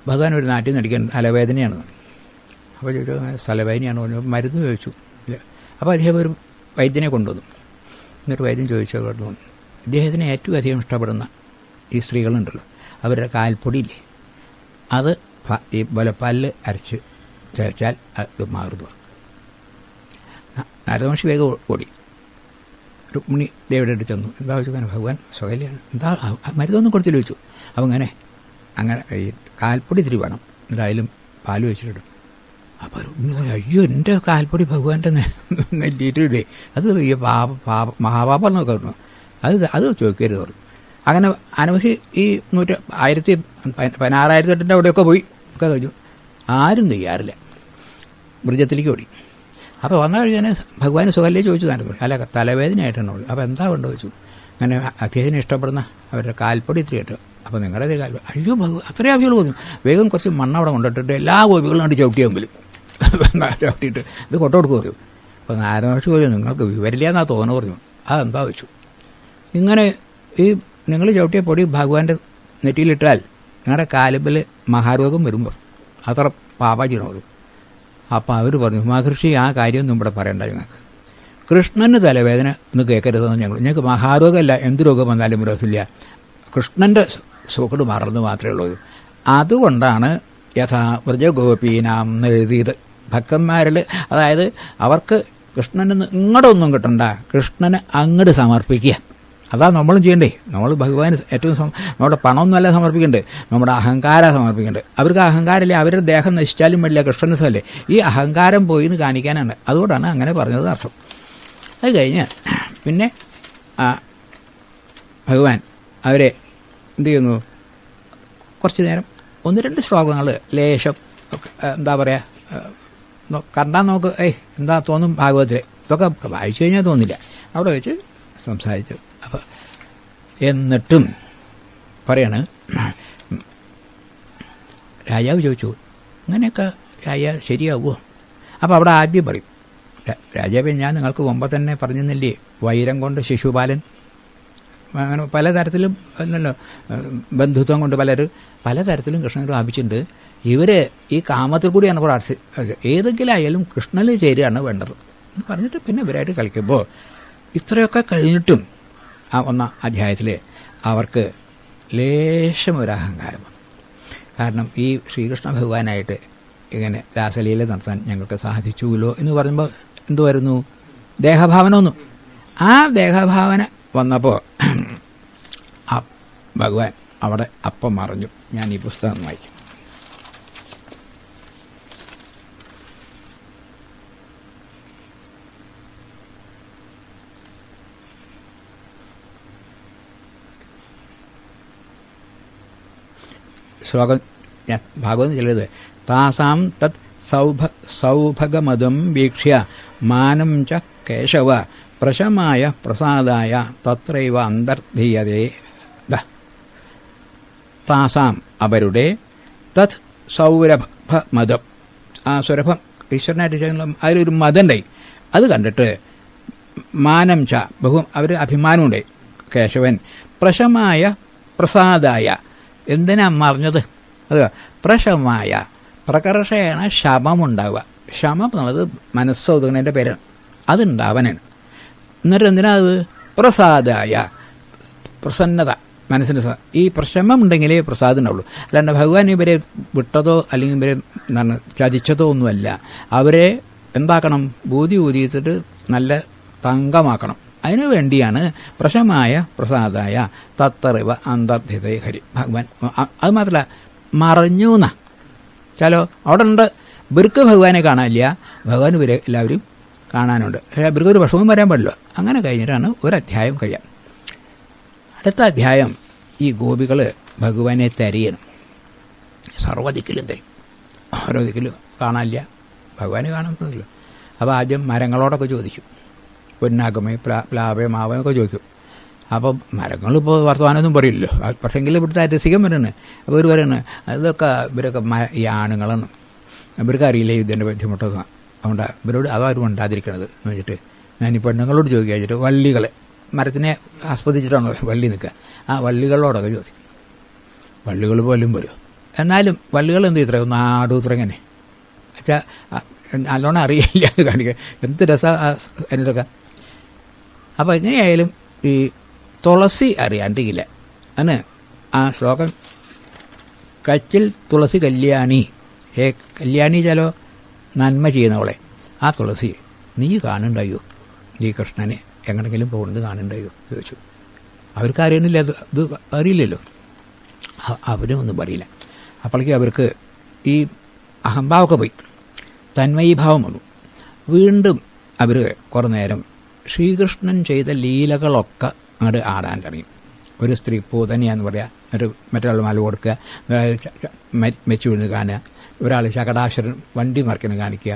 ഭഗവാൻ ഒരു നാട്ടിൽ നിന്ന് അടിക്കാൻ തലവേദനയാണ്. അപ്പോൾ ചോദിച്ചു സ്ഥലവേദനയാണ് പറഞ്ഞു. മരുന്ന് ചോദിച്ചു. ഇല്ല. അപ്പോൾ അദ്ദേഹം ഒരു വൈദ്യനെ കൊണ്ടുവന്നു. എന്നിട്ട് വൈദ്യൻ ചോദിച്ചു പറഞ്ഞു, ഇദ്ദേഹത്തിന് ഏറ്റവും അധികം ഇഷ്ടപ്പെടുന്ന ഈ സ്ത്രീകളുണ്ടല്ലോ, അവരുടെ കാൽപ്പൊടിയില്ലേ, അത് ഈ മുലപ്പാലിൽ അരച്ച് തേച്ചാൽ അത് മാറുന്നു. നാരദമഹർഷി വേഗം ഓടി രുക്മിണി ദേവിയുടെ അടുത്ത് ചെന്നു. എന്താ വെച്ചു? ഭഗവാൻ സ്വകല്യാണ്, എന്താ മരുന്നൊന്നും കൊടുത്തില്ല ചോദിച്ചു. അപ്പം അങ്ങനെ ഈ കാൽപ്പൊടി ഇത്തിരി വേണം, എന്തായാലും പാല് വെച്ചിട്ടിടും. അപ്പോൾ രുക്മിണി പറഞ്ഞു, അയ്യോ എൻ്റെ കാൽപ്പൊടി ഭഗവാന്റെ നെല്ലിയിട്ടിടേ, അത് ഈ മഹാപാപം എന്നൊക്കെ പറഞ്ഞു, അത് ചോദിക്കരുത് പറഞ്ഞു. അങ്ങനെ അനവധി ഈ 16,008 അവിടെയൊക്കെ പോയി ഒക്കെ കഴിഞ്ഞു. ആരും തയ്യാറില്ല. ബ്രിജത്തിലേക്ക് ഓടി. അപ്പോൾ വന്നു കഴിഞ്ഞാൽ ഭഗവാൻ സുഖല്ലേ ചോദിച്ചു തന്നെ പറഞ്ഞു. അല്ല, തലവേദനയായിട്ടാണ് ഓടി. അപ്പോൾ എന്താ വേണ്ട ചോദിച്ചു. അങ്ങനെ അദ്ദേഹത്തിന് ഇഷ്ടപ്പെടുന്ന അവരുടെ കാൽപ്പൊടി ഇത്തിരി ഇട്ടു. അപ്പോൾ നിങ്ങളുടെ കാൽപ്പൊടി, അയ്യോ ഭഗവാൻ അത്രയും ആവശ്യമുള്ള തോന്നും. വേഗം കുറച്ച് മണ്ണ് അവിടെ കൊണ്ടിട്ടിട്ട് എല്ലാ ഗോപികളും കണ്ട് ചവിട്ടിയെങ്കിലും ചവിട്ടിയിട്ട് ഇത് കൊട്ട കൊടുക്കുക പറഞ്ഞു. അപ്പോൾ നാരായണമഹർഷി പറഞ്ഞു, നിങ്ങൾക്ക് വിവരില്ല എന്നാ തോന്നുന്നു പറഞ്ഞു. അതെന്താ വെച്ചു, ഇങ്ങനെ ഈ നിങ്ങൾ ചവിട്ടിയ പൊടി ഭഗവാന്റെ നെറ്റിയിലിട്ടാൽ നിങ്ങളുടെ കാലുമ്പിൽ മഹാരോഗം വരുമ്പോൾ അത്ര പാപാചീണം വരും. അപ്പോൾ അവർ പറഞ്ഞു, മഹർഷി ആ കാര്യമൊന്നും ഇവിടെ പറയണ്ട, ഞങ്ങൾക്ക് കൃഷ്ണന് തലവേദന ഒന്ന് കേൾക്കരുതെന്ന് ഞങ്ങൾക്ക് മഹാരോഗമല്ല, എന്ത് രോഗം വന്നാലും വിരോധമില്ല, കൃഷ്ണൻ്റെ സുഖട് മറന്ന് മാത്രമേ ഉള്ളൂ. അതുകൊണ്ടാണ് യഥാ വ്രജഗോപീനാം എന്നെഴുതിയത്. ഭക്തന്മാരിൽ, അതായത് അവർക്ക് കൃഷ്ണന് ഇങ്ങോട്ടൊന്നും കിട്ടണ്ട, കൃഷ്ണന് അങ്ങോട്ട് സമർപ്പിക്കുക. അതാ നമ്മളും ചെയ്യണ്ടേ. നമ്മൾ ഭഗവാന് ഏറ്റവും നമ്മുടെ പണമൊന്നുമല്ല സമർപ്പിക്കേണ്ടത്, നമ്മുടെ അഹങ്കാരം സമർപ്പിക്കേണ്ടത്. അവർക്ക് അഹങ്കാരമില്ല, അവരുടെ ദേഹം നശിച്ചാലും വേണ്ടില്ല, കൃഷ്ണന് സ്ഥലല്ലേ. ഈ അഹങ്കാരം പോയി എന്ന് കാണിക്കാനാണ്. അതുകൊണ്ടാണ് അങ്ങനെ പറഞ്ഞത് അർത്ഥം. അത് കഴിഞ്ഞ് പിന്നെ ഭഗവാൻ അവരെ എന്ത് ചെയ്യുന്നു, കുറച്ച് നേരം 1-2 ശ്ലോകങ്ങൾ ലേശം എന്താ പറയുക, കണ്ടാൽ നമുക്ക് എന്താ തോന്നും ഭാഗവത്തിൽ, ഇതൊക്കെ വായിച്ചു കഴിഞ്ഞാൽ തോന്നില്ല. അവിടെ വെച്ച് സംസാരിച്ചു. അപ്പം എന്നിട്ടും പറയാണ്, രാജാവ് ചോദിച്ചു, അങ്ങനെയൊക്കെ ശരിയാവുമോ? അപ്പോൾ അവിടെ ആദ്യം പറയും, രാജാവേ ഞാൻ നിങ്ങൾക്ക് മുമ്പ് തന്നെ പറഞ്ഞില്ലേ, വൈരം കൊണ്ട് ശിശുപാലൻ, അങ്ങനെ പലതരത്തിലും അല്ലല്ലോ, ബന്ധുത്വം കൊണ്ട് പലതരത്തിലും കൃഷ്ണൻ പ്രാപിച്ചിട്ടുണ്ട്. ഇവർ ഈ കാമത്തിൽ കൂടിയാണ് പ്രാർത്ഥിച്ചത്. ഏതെങ്കിലും ആയാലും കൃഷ്ണനിൽ ചേരുകയാണ് വേണ്ടത് എന്ന് പറഞ്ഞിട്ട് പിന്നെ ഇവരായിട്ട് കളിക്കുമ്പോൾ ഇത്രയൊക്കെ കഴിഞ്ഞിട്ടും ആ 1-ാം അധ്യായത്തിൽ അവർക്ക് ലേശം ഒരു അഹങ്കാരം വന്നു. കാരണം ഈ ശ്രീകൃഷ്ണ ഭഗവാനായിട്ട് ഇങ്ങനെ രാസലീല നടത്താൻ ഞങ്ങൾക്ക് സാധിച്ചുല്ലോ എന്ന് പറയുമ്പോൾ എന്തു വരുന്നു, ദേഹഭാവന ഒന്നും. ആ ദേഹഭാവന വന്നപ്പോൾ ആ ഭഗവാൻ അവിടെ അപ്പം മറഞ്ഞു. ഞാൻ ഈ പുസ്തകം വായിക്കും. ശ്ലോകം ഞാൻ ഭാഗവതം ചെല്ലത്, താസാം തത് സൗഭഗമദം വീക്ഷ്യ മാനം ച കേശവ പ്രശമായ പ്രസാദായ തത്രൈവ അന്തർധീയതേ. താസാം അവരുടെ തത് സൗരഭമദം, ആ സുരഭം ഈശ്വരനായിട്ട് ചെയ്യുന്ന അതിലൊരു മതമുണ്ടായി. അത് കണ്ടിട്ട് മാനം ച അവർ അഭിമാനമുണ്ടായി. കേശവൻ പ്രശമായ പ്രസാദായ, എന്തിനാ മറിഞ്ഞത്? അത് പ്രശമായ പ്രകർഷേണ ശമമുണ്ടാവുക. ശമം എന്നുള്ളത് മനസ്സൊതുങ്ങുന്നതിൻ്റെ പേരാണ്, അതുണ്ടാവാനാണ്. എന്നിട്ട് എന്തിനാ അത്? പ്രസാദായ, പ്രസന്നത, മനസ്സിന് ഈ പ്രശമം ഉണ്ടെങ്കിലേ പ്രസാദം ഉണ്ടാവുള്ളൂ. അല്ലാണ്ട് ഭഗവാൻ ഇവരെ വിട്ടതോ അല്ലെങ്കിൽ ഇവരെ എന്താണ് ചതിച്ചതോ ഒന്നുമല്ല. അവരെ എന്താക്കണം? ബൂതി ഊതിയിട്ട് നല്ല തങ്കമാക്കണം. അതിനു വേണ്ടിയാണ് പ്രശമായ പ്രസാദായ തത്തറിവ അന്തർധിതേ ഹരി. ഭഗവാൻ അത് മാത്രമല്ല മറഞ്ഞു എന്നാ ചാലോ അവിടെ ഉണ്ട്. ഇവർക്ക് ഭഗവാനെ കാണാനില്ല, ഭഗവാൻ ഇവരെ എല്ലാവരും കാണാനുണ്ട്. പക്ഷേ ഇവർക്ക് ഒരു വിഷമം വരാൻ പാടില്ല. അങ്ങനെ കഴിഞ്ഞിട്ടാണ് ഒരധ്യായം കഴിയാം. അടുത്ത അധ്യായം ഈ ഗോപികൾ ഭഗവാനെ തരിയണം. സർവ്വദിക്കിലും തരും, ഓരോ ദിക്കിലും കാണാനില്ല, ഭഗവാനെ കാണുന്നില്ല. അപ്പോൾ ആദ്യം മരങ്ങളോടൊക്കെ ചോദിക്കും, പൊന്നാകമേ പ്ലാവേ മാവൊക്കെ ചോദിക്കും. അപ്പം മരങ്ങളിപ്പോൾ വർത്തമാനമൊന്നും പറയില്ലല്ലോ, പക്ഷേങ്കിൽ ഇവിടുത്തെ രസികം പറയുന്നത്. അപ്പോൾ ഇവർ പറയുന്നത് അതൊക്കെ ഇവരൊക്കെ ഈ ആണുങ്ങളാണ്, ഇവർക്ക് അറിയില്ല ഇതിൻ്റെ ബുദ്ധിമുട്ടൊന്നും. അതുകൊണ്ട് ഇവരോട് അതാരും ഉണ്ടാതിരിക്കണത് എന്ന് വെച്ചിട്ട് ഞാൻ ഈ പെണ്ണുങ്ങളോട് ചോദിക്കുക വെച്ചിട്ട് വള്ളികൾ, മരത്തിനെ ആസ്വദിച്ചിട്ടാണോ വള്ളി നിൽക്കുക, ആ വള്ളികളോടൊക്കെ ചോദിക്കും. വള്ളികൾ പോലും വരും. എന്നാലും വള്ളികൾ എന്ത് ഇത്രയും നാടൂത്രങ്ങനെ നല്ലോണം അറിയില്ല എന്ന് കാണിക്കുക. എന്ത് രസം അതിനൊക്കെ. അപ്പോൾ എങ്ങനെയായാലും ഈ തുളസി അറിയാണ്ടില്ല. അതിന് ആ ശ്ലോകം കച്ചിൽ തുളസി കല്യാണി, ഹേ കല്യാണി ചലോ നന്മ ചെയ്യുന്നവളെ, ആ തുളസി നീ കാണുന്നുണ്ടായോ, ഈ കൃഷ്ണനെ എങ്ങനെങ്കിലും പോകുന്നത് കാണുന്നുണ്ടായോ ചോദിച്ചു. അവർക്ക് അറിയണില്ല, ഇത് അറിയില്ലല്ലോ, അവരും ഒന്നും പറയില്ല. അപ്പോഴേക്കും അവർക്ക് ഈ അഹംഭാവമൊക്കെ പോയി, തന്മയീഭാവം വന്നു. വീണ്ടും അവർ കുറേ നേരം ശ്രീകൃഷ്ണൻ ചെയ്ത ലീലകളൊക്കെ അങ്ങോട്ട് ആടാൻ തുടങ്ങി. ഒരു സ്ത്രീ പൂതനിയാന്ന് പറയുക, മറ്റൊരാൾ മല കൊടുക്കുക, മെച്ചു വീണ് കാണുക, ഒരാൾ ശകടാസുരൻ വണ്ടി മറിക്കുന്ന കാണിക്കുക,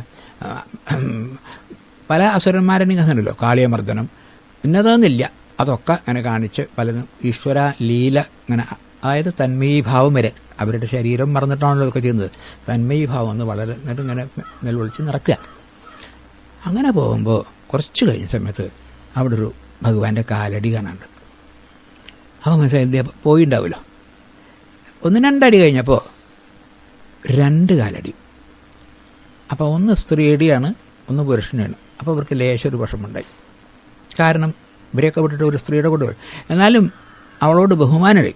പല അസുരന്മാരെ കണ്ടല്ലോ, കാളിയമർദ്ദനം, ഇന്നതെന്നില്ല, അതൊക്കെ അങ്ങനെ കാണിച്ച് പലതും ഈശ്വര ലീല ഇങ്ങനെ, അതായത് തന്മയീഭാവം വരെ അവരുടെ ശരീരം മറന്നിട്ടാണല്ലോ ഇതൊക്കെ ചെയ്യുന്നത്. തന്മയീഭാവം എന്ന് വളരെ ഇങ്ങനെ നെൽവിളിച്ച് നിറക്കുക. അങ്ങനെ പോകുമ്പോൾ കുറച്ച് കഴിഞ്ഞ സമയത്ത് അവിടെ ഒരു ഭഗവാന്റെ കാലടി കാണാനുണ്ട്. അപ്പോൾ മനസ്സിലായി പോയിണ്ടാവുമല്ലോ. 1-2 അടി കഴിഞ്ഞപ്പോൾ 2 കാലടി. അപ്പോൾ ഒന്ന് സ്ത്രീയുടെയാണ്, ഒന്ന് പുരുഷനാണ്. അപ്പോൾ ഇവർക്ക് ലേശൊരു വിഷമുണ്ടായി. കാരണം ഇവരെയൊക്കെ വിട്ടിട്ട് ഒരു സ്ത്രീയുടെ കൂടെ പോയി. എന്നാലും അവളോട് ബഹുമാനമായി,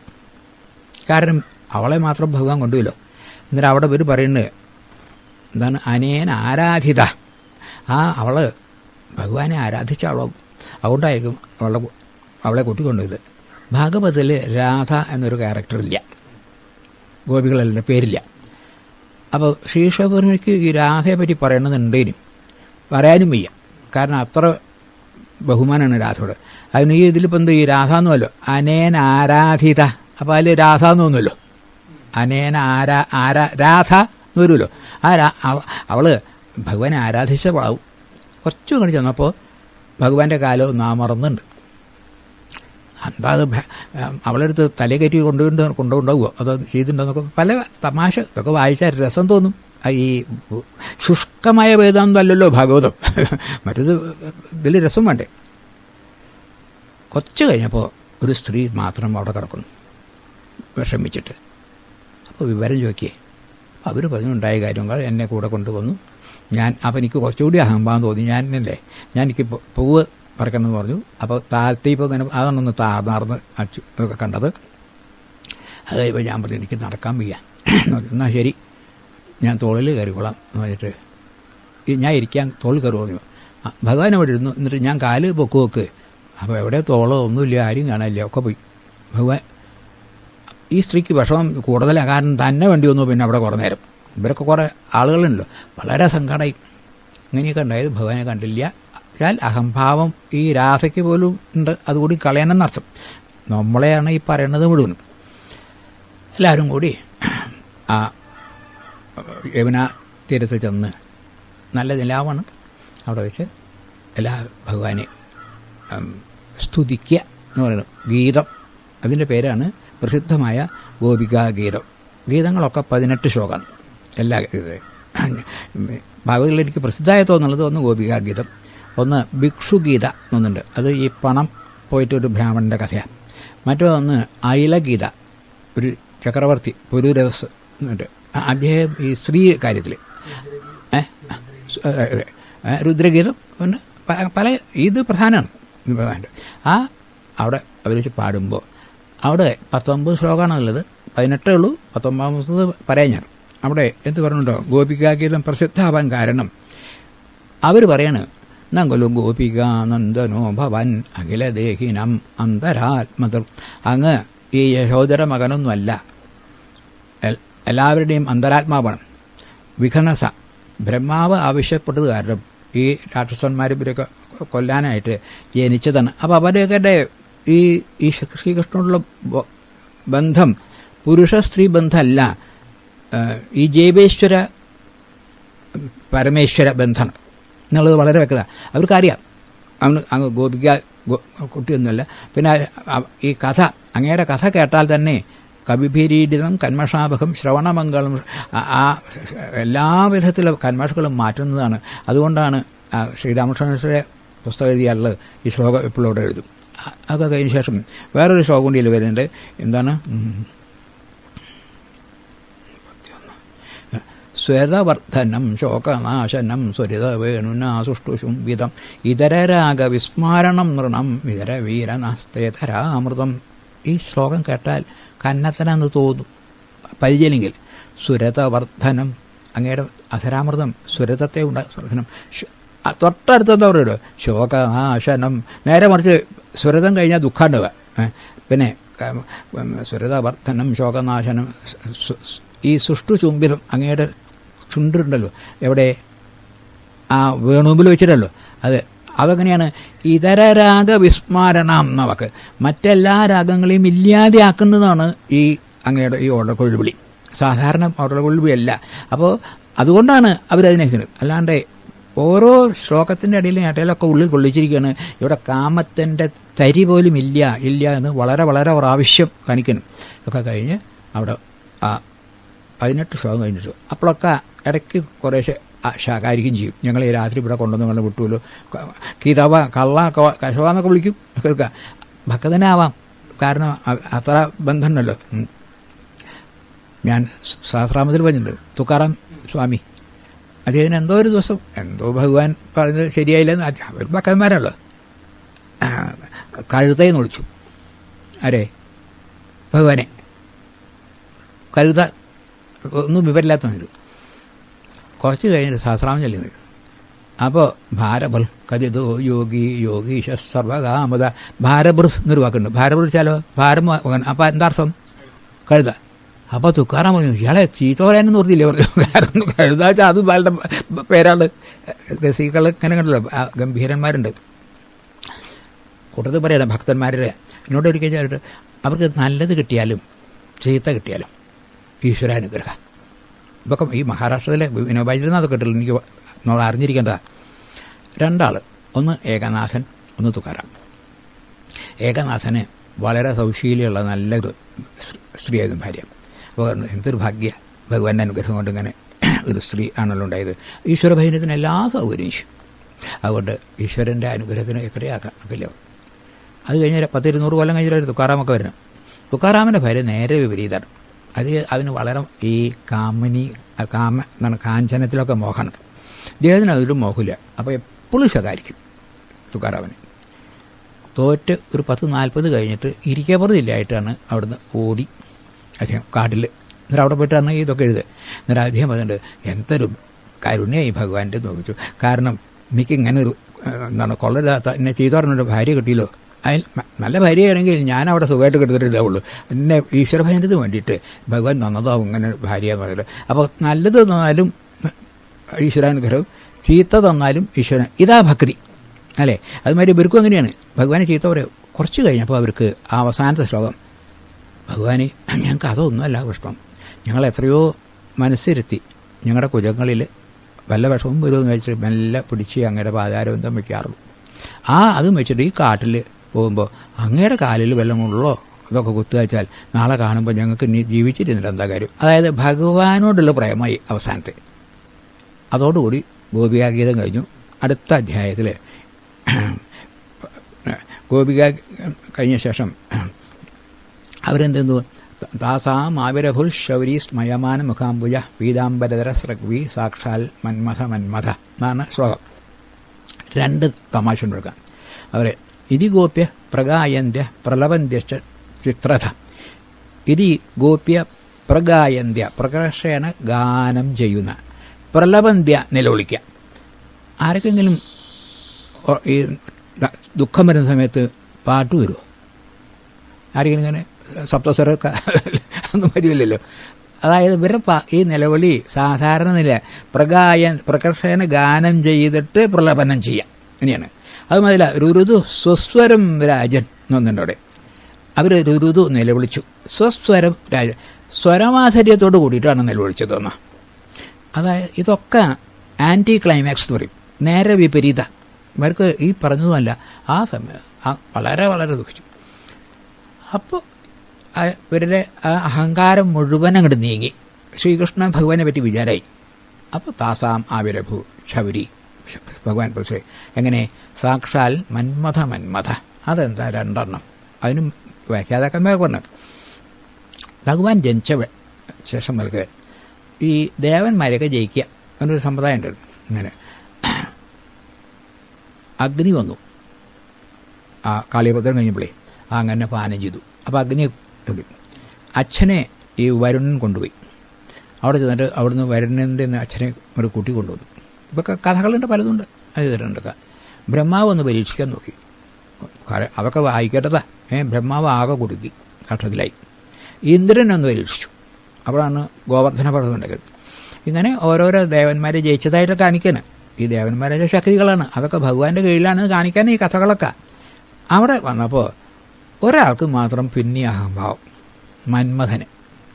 കാരണം അവളെ മാത്രം ഭഗവാൻ കൊണ്ടുപോയല്ലോ. എന്നിട്ട് അവിടെ ഇവർ പറയുന്നത് എന്താണ്, അനേന ആരാധിത, അവള് ഭഗവാനെ ആരാധിച്ച അവളോ, അതുകൊണ്ടായിരിക്കും അവളെ കൂട്ടിക്കൊണ്ടുപോയത്. ഭാഗവതത്തിൽ രാധ എന്നൊരു ക്യാരക്ടറില്ല, ഗോപികളെല്ലാം പേരില്ല. അപ്പോൾ ശ്രീകൃഷ്ണപുരമിക്ക് ഈ രാധയെ പറ്റി പറയണമെന്നുണ്ടേനും പറയാനും വയ്യ, കാരണം അത്ര ബഹുമാനമാണ് രാധയോട്. അതിന് ഈ ഇതിലിപ്പോൾ എന്ത്, ഈ രാധ എന്നുമല്ലോ, അനേന ആരാധിത, അപ്പോൾ അതിൽ രാധ എന്ന് തോന്നുമല്ലോ, അനേന രാധ എന്ന് വരുമല്ലോ. അവള് ഭഗവാനെ ആരാധിച്ചവളാവും. കുറച്ചു കണി ചെന്നപ്പോൾ ഭഗവാന്റെ കാലം നാമറന്നുണ്ട്. എന്താ അത് അവളെടുത്ത് തലേ കയറ്റി കൊണ്ടുപോകുമോ അതോ ചെയ്തിട്ടുണ്ടോന്നൊക്കെ പല തമാശ, ഇതൊക്കെ വായിച്ചാൽ രസം തോന്നും. ഈ ശുഷ്കമായ വേദാന്തമല്ലല്ലോ ഭാഗവതം, മറ്റേത് ഇതിൽ രസം വേണ്ടേ. കുറച്ച് കഴിഞ്ഞപ്പോൾ ഒരു സ്ത്രീ മാത്രം അവിടെ കിടക്കുന്നു വിഷമിച്ചിട്ട്. അപ്പോൾ വിവരം ചോദിക്കേ, അവർ പറഞ്ഞുണ്ടായ കാര്യങ്ങൾ എന്നെ കൂടെ കൊണ്ടുവന്നു. അപ്പോൾ എനിക്ക് കുറച്ചുകൂടി അഹംഭാവം തോന്നി, എനിക്ക് പൂവ് പറക്കണമെന്ന് പറഞ്ഞു. അപ്പോൾ താഴത്തെ ഇപ്പോൾ ഇങ്ങനെ അതാണൊന്ന് താർന്ന് അച്ചു ഇതൊക്കെ കണ്ടത്. അത് കഴിയുമ്പോൾ ഞാൻ പറഞ്ഞു എനിക്ക് നടക്കാൻ വയ്യ. എന്നാൽ ശരി, ഞാൻ തോളിൽ കയറിക്കൊള്ളാം എന്ന് പറഞ്ഞിട്ട് ഞാൻ ഇരിക്കാൻ തോളിൽ കയറി പറഞ്ഞു. ഭഗവാൻ അവിടെ ഇരുന്നു. എന്നിട്ട് ഞാൻ കാല് പൊക്ക്. അപ്പോൾ എവിടെ തോളോ ഒന്നുമില്ല, ആരും കാണാനില്ല, ഒക്കെ പോയി. ഭഗവാൻ ഈ സ്ത്രീക്ക് വിഷമം കൂടുതലാണ്, കാരണം തന്നെ വേണ്ടി വന്നു. പിന്നെ അവിടെ കുറേ നേരം ഇവരൊക്കെ കുറേ ആളുകളുണ്ടല്ലോ, വളരെ സങ്കടമായി. ഇങ്ങനെയൊക്കെ ഉണ്ടായത് ഭഗവാനെ കണ്ടില്ല. വെച്ചാൽ അഹംഭാവം ഈ രാധയ്ക്ക് പോലും ഉണ്ട്, അതുകൂടി കളയണമെന്നർത്ഥം. നമ്മളെയാണ് ഈ പറയണത് മുഴുവനും. എല്ലാവരും കൂടി ആ യമുനാ തീരത്ത് ചെന്ന്, നല്ല നിലാവാണ്, അവിടെ വെച്ച് എല്ലാ ഭഗവാനെ സ്തുതിക്കുക എന്ന് പറയുന്നത് ഗീതം. അതിൻ്റെ പേരാണ് പ്രസിദ്ധമായ ഗോപികാഗീതം. ഗീതങ്ങളൊക്കെ 18 ശ്ലോകമാണ് എല്ലാ ഭാഗവതത്തിൽ. എനിക്ക് പ്രസിദ്ധമായി തോന്നുന്നത് ഒന്ന് ഗോപികാഗീതം, ഒന്ന് ഭിക്ഷുഗീത എന്നുണ്ട്, അത് ഈ പണം പോയിട്ടൊരു ബ്രാഹ്മണൻ്റെ കഥയാണ്. മറ്റൊന്ന് ഐലഗീത, ഒരു ചക്രവർത്തി പുരൂരവസ് എന്നുണ്ട്, അദ്ദേഹം ഈ സ്ത്രീ കാര്യത്തിൽ. രുദ്രഗീതം ഉണ്ട്, പല ഇത് പ്രധാനമാണ്. അവിടെ അവർ വെച്ച് പാടുമ്പോൾ അവിടെ 19 ശ്ലോകമാണുള്ളത്, 18 ഉള്ളൂ, 19 പറയാൻ ഞാൻ. അവിടെ എന്ത് പറഞ്ഞുണ്ടോ, ഗോപികാഗീതം പ്രസിദ്ധമാവാൻ കാരണം അവർ പറയാണ്, നങ്കലു ഗോപികാനന്ദനോ ഭവൻ അഖിലദേഹിനം അന്തരാത്മതർ. അങ്ങ് ഈ യശോദര മകനൊന്നുമല്ല, എല്ലാവരുടെയും അന്തരാത്മാവാണ്. വിഘനസ, ബ്രഹ്മാവ് ആവശ്യപ്പെട്ടത് കാരണം ഈ രാക്ഷസന്മാർ ഇവരൊക്കെ കൊല്ലാനായിട്ട് ജനിച്ചതാണ്. അപ്പോൾ അവരൊക്കെ ഈ ശ്രീകൃഷ്ണനുള്ള ബന്ധം പുരുഷ സ്ത്രീ ബന്ധമല്ല, ഈ ജൈവേശ്വര പരമേശ്വര ബന്ധമാണ് എന്നുള്ളത് വളരെ വ്യക്തത. അവർക്കറിയാം. അങ്ങ് ഗോപിക കുട്ടിയൊന്നുമല്ല. പിന്നെ ഈ കഥ, അങ്ങയുടെ കഥ കേട്ടാൽ തന്നെ കവിഭീരീഡിതം കന്മഷാഭകം ശ്രവണമംഗളം, ആ എല്ലാ വിധത്തിലുള്ള കന്മഷകളും മാറ്റുന്നതാണ്. അതുകൊണ്ടാണ് ശ്രീരാമകൃഷ്ണന്റെ പുസ്തകം എഴുതിയാളുള്ളത് ഈ ശ്ലോകം എപ്പോഴും അവിടെ എഴുതും. അതൊക്കെ കഴിഞ്ഞ ശേഷം വേറൊരു ശ്ലോകം കൂടി ഇതിൽ വരുന്നുണ്ട്. എന്താണ്? സ്വരവർദ്ധനം ശോകനാശനം സ്വരിതവേണുനാ സുഷ്ടുശുംബിതം ഇതരരാഗവിസ്മാരണം നൃണം ഇതരവീരനാസ്തേതരാമൃതം. ഈ ശ്ലോകം കേട്ടാൽ കന്നത്തനാന്ന് തോന്നും പരിചയമെങ്കിൽ. സുരതവർദ്ധനം, അങ്ങയുടെ അധരാമൃതം സുരതത്തെ വർദ്ധനം. തൊട്ടടുത്തെന്താ പറയുമല്ലോ ശോകനാശനം. നേരെ മറിച്ച് സുരതം കഴിഞ്ഞാൽ ദുഃഖാണ്ടുക. പിന്നെ സുരതവർദ്ധനം ശോകനാശനം. ഈ സുഷ്ടു ചുംബിതം, അങ്ങയുടെ ചുണ്ടുണ്ടല്ലോ എവിടെ ആ വേണുമ്പിൽ വെച്ചിട്ടല്ലോ അതെങ്ങനെയാണ്? ഇതര രാഗവിസ്മാരണം എന്ന വാക്ക് മറ്റെല്ലാ രാഗങ്ങളെയും ഇല്ലാതെയാക്കുന്നതാണ് ഈ അങ്ങയുടെ ഈ ഓർഡർ കൊഴുവിളി. സാധാരണ ഓർഡർ കൊഴുവിളിയല്ല. അപ്പോൾ അതുകൊണ്ടാണ് അവരതിനെ. അല്ലാണ്ട് ഓരോ ശ്ലോകത്തിൻ്റെ അടിയിലും അടയിലൊക്കെ ഉള്ളിൽ കൊള്ളിച്ചിരിക്കുകയാണ്. ഇവിടെ കാമത്തിൻ്റെ തരി പോലും ഇല്ല എന്ന് വളരെ വളരെ പ്രാവശ്യം കാണിക്കണം. ഇതൊക്കെ കഴിഞ്ഞ് അവിടെ 18 ശ്ലോകം കഴിഞ്ഞിട്ടു. അപ്പോഴൊക്കെ ഇടയ്ക്ക് കുറേശ്ശെ ശാകാരിക്കും ചെയ്യും. ഞങ്ങൾ ഈ രാത്രി ഇവിടെ കൊണ്ടുവന്ന് കൊണ്ട് വിട്ടുമല്ലോ, കീതാവ കള്ള കശവാന്നൊക്കെ വിളിക്കും. കേൾക്കുക ഭക്തനാവാം, കാരണം അത്ര ബന്ധമുണ്ടല്ലോ. ഞാൻ സഹസ്രാമത്തിൽ പറഞ്ഞിട്ടുണ്ട്, തുക്കാറാം സ്വാമി അദ്ദേഹത്തിന് എന്തോ ഒരു ദിവസം എന്തോ ഭഗവാൻ പറഞ്ഞത് ശരിയായില്ലെന്ന്. അവർ ഭക്തന്മാരല്ലോ, കഴുതയെന്ന് വിളിച്ചു. ആരെ? ഭഗവാനെ. കഴുത ഒന്നും വിവരമില്ലാത്ത കുറച്ച് കഴിഞ്ഞിട്ട് സഹസ്രാമം ചെല്ലുന്നത്. അപ്പോൾ ഭാരബൽ കഥിതോ യോഗി യോഗീശ സർവകാമത. ഭാരബൃത് എന്നൊരു വാക്കുണ്ട്. ഭാരബൃച്ചാലോ ഭാരം. അപ്പോൾ എന്താർത്ഥം? കഴുത. അപ്പോൾ തുക്കാറാൻ പറഞ്ഞു, ഇയാളെ ചീത്ത പറയാനൊന്നും നിർത്തിയില്ലേ പറഞ്ഞു. കാരണം കഴുത വെച്ചാൽ അത് ബാലയുടെ പേരാള്. രസികൾ ഇങ്ങനെ കണ്ടല്ലോ, ഗംഭീരന്മാരുണ്ട് കൂട്ടത്തിൽ പറയണം. ഭക്തന്മാരുടെ എന്നോട് ഒരിക്കൽ ചേർത്ത് അവർക്ക് നല്ലത് കിട്ടിയാലും ചീത്ത കിട്ടിയാലും ഈശ്വരാനുഗ്രഹം. ഇതൊക്കെ ഈ മഹാരാഷ്ട്രത്തിലെ വിനോബാജിരുന്ന അതൊക്കെ കിട്ടില്ല, എനിക്ക് നമ്മൾ അറിഞ്ഞിരിക്കേണ്ടതാണ്. 2 ആൾ, ഒന്ന് ഏകനാഥൻ, ഒന്ന് തുക്കാറാം. ഏകനാഥന് വളരെ സൗശീല്യമുള്ള നല്ലൊരു സ്ത്രീയായിരുന്നു ഭാര്യ. അപ്പോൾ എന്തൊരു ഭാഗ്യ, ഭഗവാന്റെ അനുഗ്രഹം കൊണ്ട് ഇങ്ങനെ ഒരു സ്ത്രീ ആണല്ലോ ഉണ്ടായത്. ഈശ്വരഭജനത്തിന് എല്ലാ സൗകര്യവും ചെയ്യും. അതുകൊണ്ട് ഈശ്വരൻ്റെ അനുഗ്രഹത്തിന് എത്രയാക്കില്ല. അത് കഴിഞ്ഞ് 10-200 കൊല്ലം കഴിഞ്ഞിട്ടായിരുന്നു തുക്കാറാമൊക്കെ വരുന്നത്. തുക്കാറാമിൻ്റെ ഭാര്യ നേരെ വിപരീതമാണ്. അതിന് വളരെ ഈ എന്താണ് കാഞ്ചനത്തിലൊക്കെ മോഹമാണ്. അദ്ദേഹത്തിന് അതിലും മോഹമില്ല. അപ്പോൾ എപ്പോഴും ശകാരിക്കും തുക്കാറാമന്. തോറ്റ് ഒരു 10-40 കഴിഞ്ഞിട്ട് ഇരിക്കപ്പുറത്തില്ലായിട്ടാണ് അവിടുന്ന് ഓടി അദ്ദേഹം കാട്ടിൽ. എന്നിട്ട് അവിടെ പോയിട്ടാണ് ഇതൊക്കെ എഴുതുക. എന്നിട്ട് അദ്ദേഹം പറഞ്ഞിട്ട് എന്തൊരു കരുണ്യായി ഭഗവാന്റെ നോക്കിച്ചു. കാരണം എനിക്ക് ഇങ്ങനെ ഒരു എന്താണ് കൊള്ളരുതാത്ത എന്നെ ചെയ്തു പറഞ്ഞൊരു ഭാര്യ കിട്ടിയല്ലോ. അതിൽ നല്ല ഭാര്യയാണെങ്കിൽ ഞാൻ അവിടെ സുഖമായിട്ട് കിടന്നിട്ടുണ്ടാവുള്ളൂ. എന്നെ ഈശ്വരഭജനത്തിന് വേണ്ടിയിട്ട് ഭഗവാൻ തന്നതാവും ഇങ്ങനെ ഭാര്യ എന്ന് പറയുന്നത്. അപ്പോൾ നല്ലത് തന്നാലും ഈശ്വരാനുഗ്രഹം, ചീത്ത തന്നാലും ഈശ്വരൻ. ഇതാ ഭക്തി അല്ലേ? അതുമാതിരി ഇവർക്കും അങ്ങനെയാണ്. ഭഗവാനെ ചീത്ത പറയും. കുറച്ച് കഴിഞ്ഞപ്പോൾ അവർക്ക് ആ അവസാനത്തെ ശ്ലോകം, ഭഗവാനെ ഞങ്ങൾക്ക് അതൊന്നുമല്ല പുഷ്പം, ഞങ്ങൾ എത്രയോ മനസ്സിരുത്തി ഞങ്ങളുടെ കുജങ്ങളിൽ വല്ല വിഷമം വരുമെന്ന് വെച്ചിട്ട് മെല്ലെ പിടിച്ച് അങ്ങയുടെ പാതാരബന്ധം വയ്ക്കാറുള്ളൂ. അതും വെച്ചിട്ട് ഈ കാട്ടിൽ പോകുമ്പോൾ അങ്ങയുടെ കാലിൽ വല്ലതും ഉള്ളോ അതൊക്കെ കുത്തുവച്ചാൽ നാളെ കാണുമ്പോൾ ഞങ്ങൾക്ക് ഇനി ജീവിച്ചിരുന്നിട്ട് എന്താ കാര്യം? അതായത് ഭഗവാനോടുള്ള പ്രേമായി അവസാനത്തെ. അതോടുകൂടി ഗോപികാഗീതം കഴിഞ്ഞു. അടുത്ത അധ്യായത്തിൽ ഗോപിക കഴിഞ്ഞ ശേഷം അവരെന്തെന്നു താസാം ആവിരഭുൽ ശൗരീ സ്മയമാന മുഖാംബുജ പീതാംബരധര സ്രഗ്വി സാക്ഷാൽ മന്മഥ മന്മഥ എന്നാണ് ശ്ലോകം. 2 തമാശ കൊടുക്കാം. അവർ ഇതി ഗോപ്യ പ്രഗായന്ത്യ പ്രലപന്ത്യശ്ച ചിത്രഥ. ഇതി ഗോപ്യ പ്രഗായന്ത്യ പ്രകർഷേണ ഗാനം ചെയ്യുന്ന, പ്രലപന്ത്യ നിലവിളിക്കുക. ആർക്കെങ്കിലും ഈ ദുഃഖം വരുന്ന സമയത്ത് പാട്ട് വരുമോ? ആരെങ്കിലും ഇങ്ങനെ സപ്തസ്വരമൊക്കെ ഒന്നും വരുമില്ലല്ലോ. അതായത് ഇവരുടെ ഈ നിലവിളി സാധാരണ നില പ്രകർഷേന ഗാനം ചെയ്തിട്ട് പ്രലപനം ചെയ്യാം. ഇങ്ങനെയാണ്. അത് മതില രുരുതു സ്വസ്വരം രാജൻ എന്നൊന്നുണ്ട് അവിടെ. അവർ രുരുതു നിലവിളിച്ചു. സ്വസ്വരം രാജൻ, സ്വരമാധുര്യത്തോട് കൂടിയിട്ടാണ് നിലവിളിച്ചതെന്ന്. അതായത് ഇതൊക്കെ ആൻറ്റി ക്ലൈമാക്സ് എന്ന് പറയും. നേരെ വിപരീത. ഇവർക്ക് ഈ പറഞ്ഞതുമല്ല. ആ സമയം വളരെ വളരെ ദുഃഖിച്ചു. അപ്പോൾ ഇവരുടെ അഹങ്കാരം മുഴുവൻ അങ്ങോട്ട് നീങ്ങി. ശ്രീകൃഷ്ണ ഭഗവാനെ പറ്റി വിചാരമായി. അപ്പോൾ താസാം ആവിരഭു ശൗരി ഭഗവാൻ പ്രസേ എങ്ങനെ സാക്ഷാൽ മന്മഥ മന്മഥ. അതെന്താ 2 അതിനും വ്യാഖ്യാതാക്കന്മാർ പറഞ്ഞു. ഭഗവാൻ ജനിച്ച ശേഷം അവർക്ക് ഈ ദേവന്മാരെയൊക്കെ ജയിക്കുക അങ്ങനൊരു സമ്പ്രദായം ഉണ്ട്. അങ്ങനെ അഗ്നി വന്നു ആ കാളിഭദ്രം കഴിഞ്ഞപ്പോഴേ അങ്ങനെ പാനം ചെയ്തു. അപ്പോൾ അഗ്നി അച്ഛനെ ഈ വരുണൻ കൊണ്ടുപോയി. അവിടെ ചെന്നിട്ട് അവിടുന്ന് വരുണൻ്റെ അച്ഛനെ ഇങ്ങോട്ട് കൂട്ടി കൊണ്ടുവന്നു. ഇപ്പോൾ കഥകളുണ്ട്, പലതുണ്ട്, അത് തരുന്നുണ്ടൊക്കെ. ബ്രഹ്മാവ് ഒന്ന് പരീക്ഷിക്കാൻ നോക്കി. അതൊക്കെ വായിക്കേണ്ടതാ. ബ്രഹ്മാവ് ആകെ കുടുക്കി, കഷ്ടത്തിലായി. ഇന്ദ്രനൊന്ന് പരീക്ഷിച്ചു. അപ്പോഴാണ് ഗോവർദ്ധന പർവ്വതം ഉണ്ടാക്കിയത്. ഇങ്ങനെ ഓരോരോ ദേവന്മാരെ ജയിച്ചതായിട്ട് കാണിക്കാന്. ഈ ദേവന്മാരെ ശക്തികളാണ്, അതൊക്കെ ഭഗവാന്റെ കീഴിലാണ് കാണിക്കാൻ ഈ കഥകളൊക്കെ. അവിടെ വന്നപ്പോൾ ഒരാൾക്ക് മാത്രം പിന്നെ അഹംഭാവം, മന്മഥന്,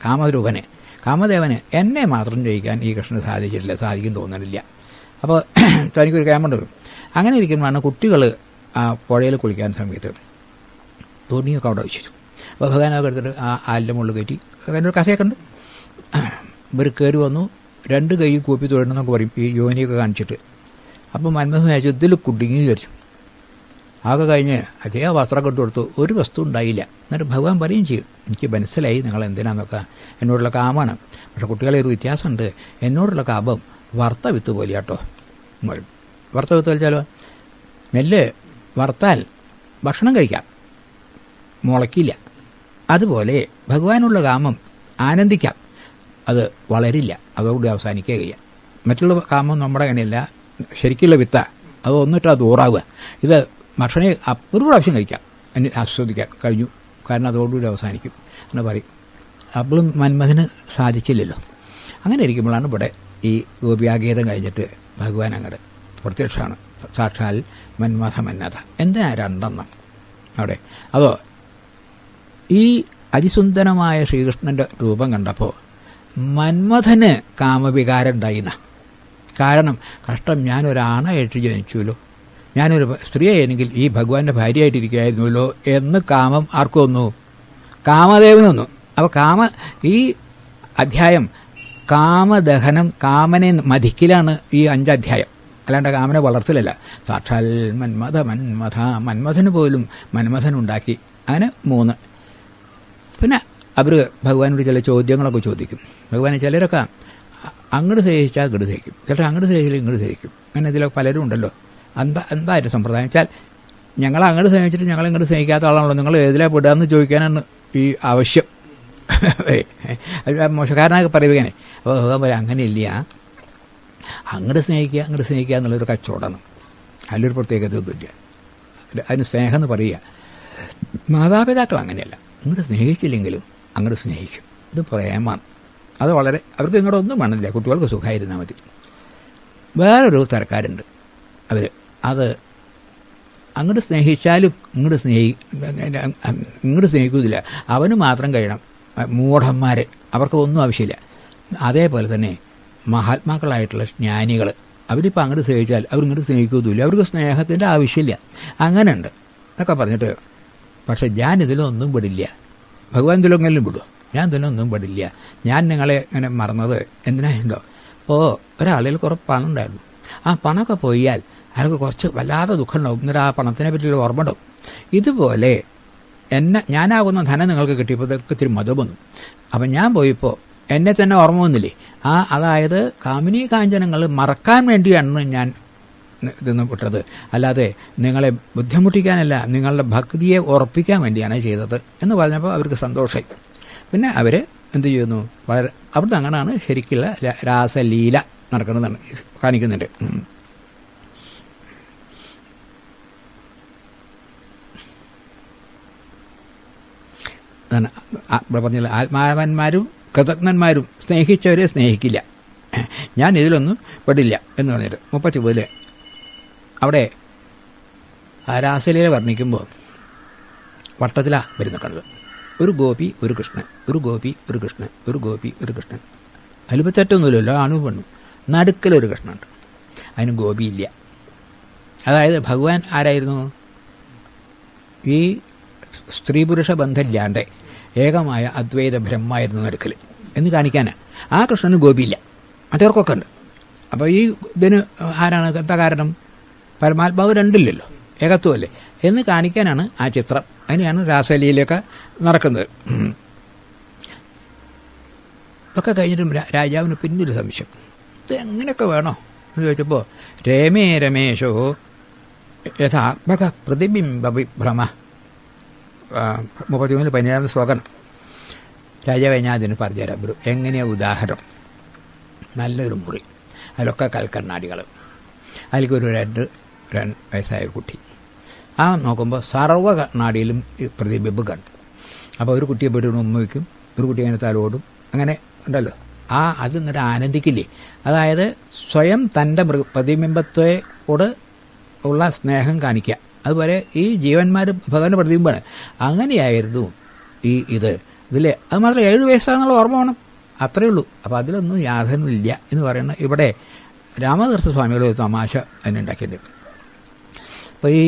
കാമരൂപന്, കാമദേവന് എന്നെ മാത്രം ജയിക്കാൻ ഈ കൃഷ്ണന് സാധിച്ചിട്ടില്ല, സാധിക്കും തോന്നണില്ല. അപ്പോൾ തനിക്കൊരു ക്യാമുണ്ട്. അങ്ങനെ ഇരിക്കുമ്പോഴാണ് കുട്ടികൾ ആ പുഴയിൽ കുളിക്കാൻ സമയത്ത് തുണിയൊക്കെ അവിടെ വെച്ചു. അപ്പോൾ ഭഗവാനൊക്കെ എടുത്തിട്ട് ആ ആലിൻ്റെ മുകളിൽ കയറ്റി. അങ്ങനെ ഒരു കഥയൊക്കെ ഉണ്ട്. ഇവർ കയറി വന്നു, 2 കൈ കൂപ്പി തൊഴണമെന്നൊക്കെ പറയും ഈ യോനിയൊക്കെ കാണിച്ചിട്ട്. അപ്പം മന്മഥൻ വിചാരിച്ചു ഇതിൽ കുടുങ്ങി വിചാരിച്ചു. ആകെ കഴിഞ്ഞ് അതേ വസ്ത്രമൊക്കെ ഇട്ട് കൊടുത്തു, ഒരു വസ്തു ഉണ്ടായില്ല. എന്നിട്ട് ഭഗവാൻ പറയും ചെയ്യും, എനിക്ക് മനസ്സിലായി നിങ്ങൾ എന്തിനാന്നൊക്കെ, എന്നോടുള്ള കാമാണ്. പക്ഷേ കുട്ടികളെ ഒരു വ്യത്യാസമുണ്ട്, എന്നോടുള്ള കാപം വറുത്ത വിത്ത് പോലെ കേട്ടോ. വറുത്ത വിത്ത് വലിച്ചാലോ, നെല്ല് വറുത്താൽ ഭക്ഷണം കഴിക്കാം, മുളയ്ക്കില്ല. അതുപോലെ ഭഗവാനുള്ള കാമം ആനന്ദിക്കാം, അത് വളരില്ല, അതോടുകൂടി അവസാനിക്കുക കഴിയാം. മറ്റുള്ള കാമം നമ്മുടെ അങ്ങനെയല്ല, ശരിക്കുള്ള വിത്ത അത് ഒന്നിട്ട് അത് ഊറാവുക. ഇത് ഭക്ഷണം ഒരു പ്രാവശ്യം കഴിക്കാം, ആസ്വദിക്കാം, കഴിഞ്ഞു, കാരണം അതോടുകൂടി അവസാനിക്കും എന്ന് പറയും. അപ്പോഴും മന്മഥന് സാധിച്ചില്ലല്ലോ. അങ്ങനെ ഇരിക്കുമ്പോഴാണ് ഇവിടെ ഈ ഗോപിയാഗീതം കഴിഞ്ഞിട്ട് ഭഗവാൻ അങ്ങോട്ട് പ്രത്യക്ഷമാണ്. സാക്ഷാൽ മന്മഥ മന്നഥ. എന്താ 2 എണ്ണം അവിടെ? അതോ ഈ അതിസുന്ദരമായ ശ്രീകൃഷ്ണൻ്റെ രൂപം കണ്ടപ്പോൾ മന്മഥന് കാമവികാരം ഉണ്ടായിന്ന. കാരണം കഷ്ടം, ഞാനൊരാണായിട്ട് ജനിച്ചുല്ലോ, ഞാനൊരു സ്ത്രീയായിരുന്നെങ്കിൽ ഈ ഭഗവാന്റെ ഭാര്യയായിട്ടിരിക്കുകയായിരുന്നല്ലോ എന്ന് കാമം ആർക്കും വന്നു? കാമദേവനൊന്നു. അപ്പോൾ ഈ അധ്യായം കാമദഹനം, കാമനെ മതിക്കലാണ് ഈ 5 അധ്യായം, അല്ലാണ്ട് കാമനെ വളർത്തലല്ല. സാക്ഷാൽ മന്മഥ മന്മഥ, മന്മഥന് പോലും മന്മഥനുണ്ടാക്കി. അങ്ങനെ 3. പിന്നെ അവർ ഭഗവാനോട് ചില ചോദ്യങ്ങളൊക്കെ ചോദിക്കും. ഭഗവാനെ ചിലരൊക്കെ അങ്ങോട്ട് സ്നേഹിച്ചാൽ ഇങ്ങോട്ട് സ്നേഹിക്കും, ചിലർ അങ്ങോട്ട് സ്നേഹിച്ചാൽ ഇങ്ങോട്ട് സ്നേഹിക്കും. അങ്ങനെ ഇതിലൊക്കെ പലരും ഉണ്ടല്ലോ. എന്തായിട്ട് സമ്പ്രദായം വെച്ചാൽ ഞങ്ങൾ അങ്ങോട്ട് സ്നേഹിച്ചിട്ട് ഞങ്ങൾ ഇങ്ങോട്ട് സ്നേഹിക്കാത്ത ആളാണല്ലോ, നിങ്ങൾ ഏതിലാ പെടുകയെന്ന് ചോദിക്കാനാണ് ഈ ആവശ്യം. മോശക്കാരനൊക്കെ പറയുകയാണെ. അപ്പോൾ ഭഗവാൻ പറയാം അങ്ങനെയില്ല, അങ്ങോട്ട് സ്നേഹിക്കുക എന്നുള്ളൊരു കച്ചവടമാണ്, അതിലൊരു പ്രത്യേകതയൊന്നുമില്ല. അതിന് സ്നേഹം എന്ന് പറയുക. മാതാപിതാക്കൾ അങ്ങനെയല്ല, ഇങ്ങോട്ട് സ്നേഹിച്ചില്ലെങ്കിലും അങ്ങോട്ട് സ്നേഹിക്കും. ഇത് പ്രേമാണ്. അത് വളരെ അവർക്ക് ഇങ്ങോട്ട് ഒന്നും വേണമെന്നില്ല, കുട്ടികൾക്ക് സുഖമായിരുന്നാൽ മതി. വേറൊരു തരക്കാരുണ്ട്, അത് അങ്ങോട്ട് സ്നേഹിച്ചാലും ഇങ്ങോട്ട് സ്നേഹിക്കുന്നില്ല, അവന് മാത്രം കഴിയണം. മൂഢന്മാർ, അവർക്ക് ഒന്നും ആവശ്യമില്ല. അതേപോലെ തന്നെ മഹാത്മാക്കളായിട്ടുള്ള ജ്ഞാനികൾ, അവരിപ്പോൾ അങ്ങോട്ട് സ്നേഹിച്ചാൽ അവരിങ്ങോട്ട് സ്നേഹിക്കുന്നില്ല, അവർക്ക് സ്നേഹത്തിൻ്റെ ആവശ്യമില്ല. അങ്ങനെ ഉണ്ട് എന്നൊക്കെ പറഞ്ഞിട്ട്. പക്ഷെ ഞാൻ ഇതിലൊന്നും പെടില്ല, ഭഗവാൻ ഇതിലൊന്നെങ്കിലും വിടുമോ? ഞാൻ ഇതിലൊന്നും പെടില്ല. ഞാൻ നിങ്ങളെ ഇങ്ങനെ മറന്നത് എന്തിനായിരുന്നോ? ഒരാളിൽ കുറേ പണം ഉണ്ടായിരുന്നു, ആ പണമൊക്കെ പോയാൽ അയാൾക്ക് കുറച്ച് വല്ലാതെ ദുഃഖം ഉണ്ടാവും, എന്നിട്ട് ആ പണത്തിനെ പറ്റിയുള്ള ഓർമ്മ ഉണ്ടാവും. ഇതുപോലെ ഞാനാകുന്ന ധനം നിങ്ങൾക്ക് കിട്ടിയപ്പോൾ ഇതൊക്കെ ഇത്തിരി മതം വന്നു. അപ്പം ഞാൻ പോയപ്പോൾ എന്നെ തന്നെ ഓർമ്മ വന്നില്ലേ? അതായത് കാമിനി കാഞ്ചനങ്ങൾ മറക്കാൻ വേണ്ടിയാണ് ഞാൻ ഇതൊന്ന് വിട്ടത്, അല്ലാതെ നിങ്ങളെ ബുദ്ധിമുട്ടിക്കാനല്ല, നിങ്ങളുടെ ഭക്തിയെ ഉറപ്പിക്കാൻ വേണ്ടിയാണ് ചെയ്തത് എന്ന് പറഞ്ഞപ്പോൾ അവർക്ക് സന്തോഷമായി. പിന്നെ അവർ എന്ത് ചെയ്യുന്നു, വളരെ അവിടുന്ന് അങ്ങനെയാണ് ശരിക്കുള്ള രാസലീല നടക്കുന്നതാണ് കാണിക്കുന്നുണ്ട്. ഇവിടെ പറഞ്ഞില്ല, ആത്മാവന്മാരും കൃതജ്ഞന്മാരും സ്നേഹിച്ചവരെ സ്നേഹിക്കില്ല, ഞാൻ ഇതിലൊന്നും പെടില്ല എന്ന് പറഞ്ഞിട്ട് 30 അവിടെ രാസലീല വർണ്ണിക്കുമ്പോൾ വട്ടത്തിലാണ് വരുന്ന കണ്ടത്. ഒരു ഗോപി ഒരു കൃഷ്ണൻ, ഒരു ഗോപി ഒരു കൃഷ്ണൻ, ഒരു ഗോപി ഒരു കൃഷ്ണൻ. അതിലിപ്പോൾ തെറ്റൊന്നുമില്ലല്ലോ, ആണും പെണ്ണും. നടുക്കലൊരു കൃഷ്ണനുണ്ട്, അതിന് ഗോപിയില്ല. അതായത് ഭഗവാൻ ആരായിരുന്നു? ഈ സ്ത്രീ പുരുഷ ബന്ധമില്ലാണ്ട് ഏകമായ അദ്വൈത ബ്രഹ്മമായിരുന്നു നടുക്കൽ എന്ന് കാണിക്കാനാണ്. ആ കൃഷ്ണന് ഗോപിയില്ല, മറ്റവർക്കൊക്കെ ഉണ്ട്. അപ്പോൾ ഈ ഇതിന് ആരാണ് എന്താ കാരണം? പരമാത്മാവ് രണ്ടില്ലല്ലോ, ഏകത്വമല്ലേ എന്ന് കാണിക്കാനാണ് ആ ചിത്രം. അതിനെയാണ് രാസലീലയൊക്കെ നടക്കുന്നത്. ഒക്കെ കഴിഞ്ഞിട്ടും രാജാവിന് പിന്നൊരു സംശയം, ഇത് എങ്ങനെയൊക്കെ വേണോ എന്ന് ചോദിച്ചപ്പോൾ രമേ രമേശോ യഥാത്മക പ്രതിബിംബ വിഭ്രമ 33-17 ശ്ലോകം. രാജാവ് ഞാൻ അതിന് പറഞ്ഞുതരാം. ഒരു എങ്ങനെയാണ് ഉദാഹരണം? നല്ലൊരു മുറി, അതിലൊക്കെ കൽക്കണ്ണാടികൾ, അതിലേക്കൊരു 2 വയസ്സായ കുട്ടി. ആ നോക്കുമ്പോൾ സർവ്വ കണ്ണാടിയിലും പ്രതിബിംബം കണ്ടു. അപ്പോൾ ഒരു കുട്ടിയെ പോയിട്ട് ഉമ്മ വയ്ക്കും, ഒരു കുട്ടി അങ്ങനെ തലോടും, അങ്ങനെ ഉണ്ടല്ലോ. അത് എന്നിട്ട് ആനന്ദിക്കില്ലേ? അതായത് സ്വയം തൻ്റെ പ്രതിബിംബത്തോട് ഉള്ള സ്നേഹം കാണിക്കുക. അതുപോലെ ഈ ജീവന്മാർ ഭഗവാന്റെ പ്രതിബിംബമാണ്. അങ്ങനെയായിരുന്നു ഇതിൽ. അത് മാത്രം 7 വയസ്സാണെന്നുള്ള ഓർമ്മ വേണം, അത്രയേ ഉള്ളൂ. അപ്പോൾ അതിലൊന്നും യാതൊന്നുമില്ല എന്ന് പറയുന്ന ഇവിടെ രാമതീർത്ഥ സ്വാമികൾ ഒരു തമാശ തന്നെ ഉണ്ടാക്കിയിട്ടുണ്ട്. അപ്പോൾ ഈ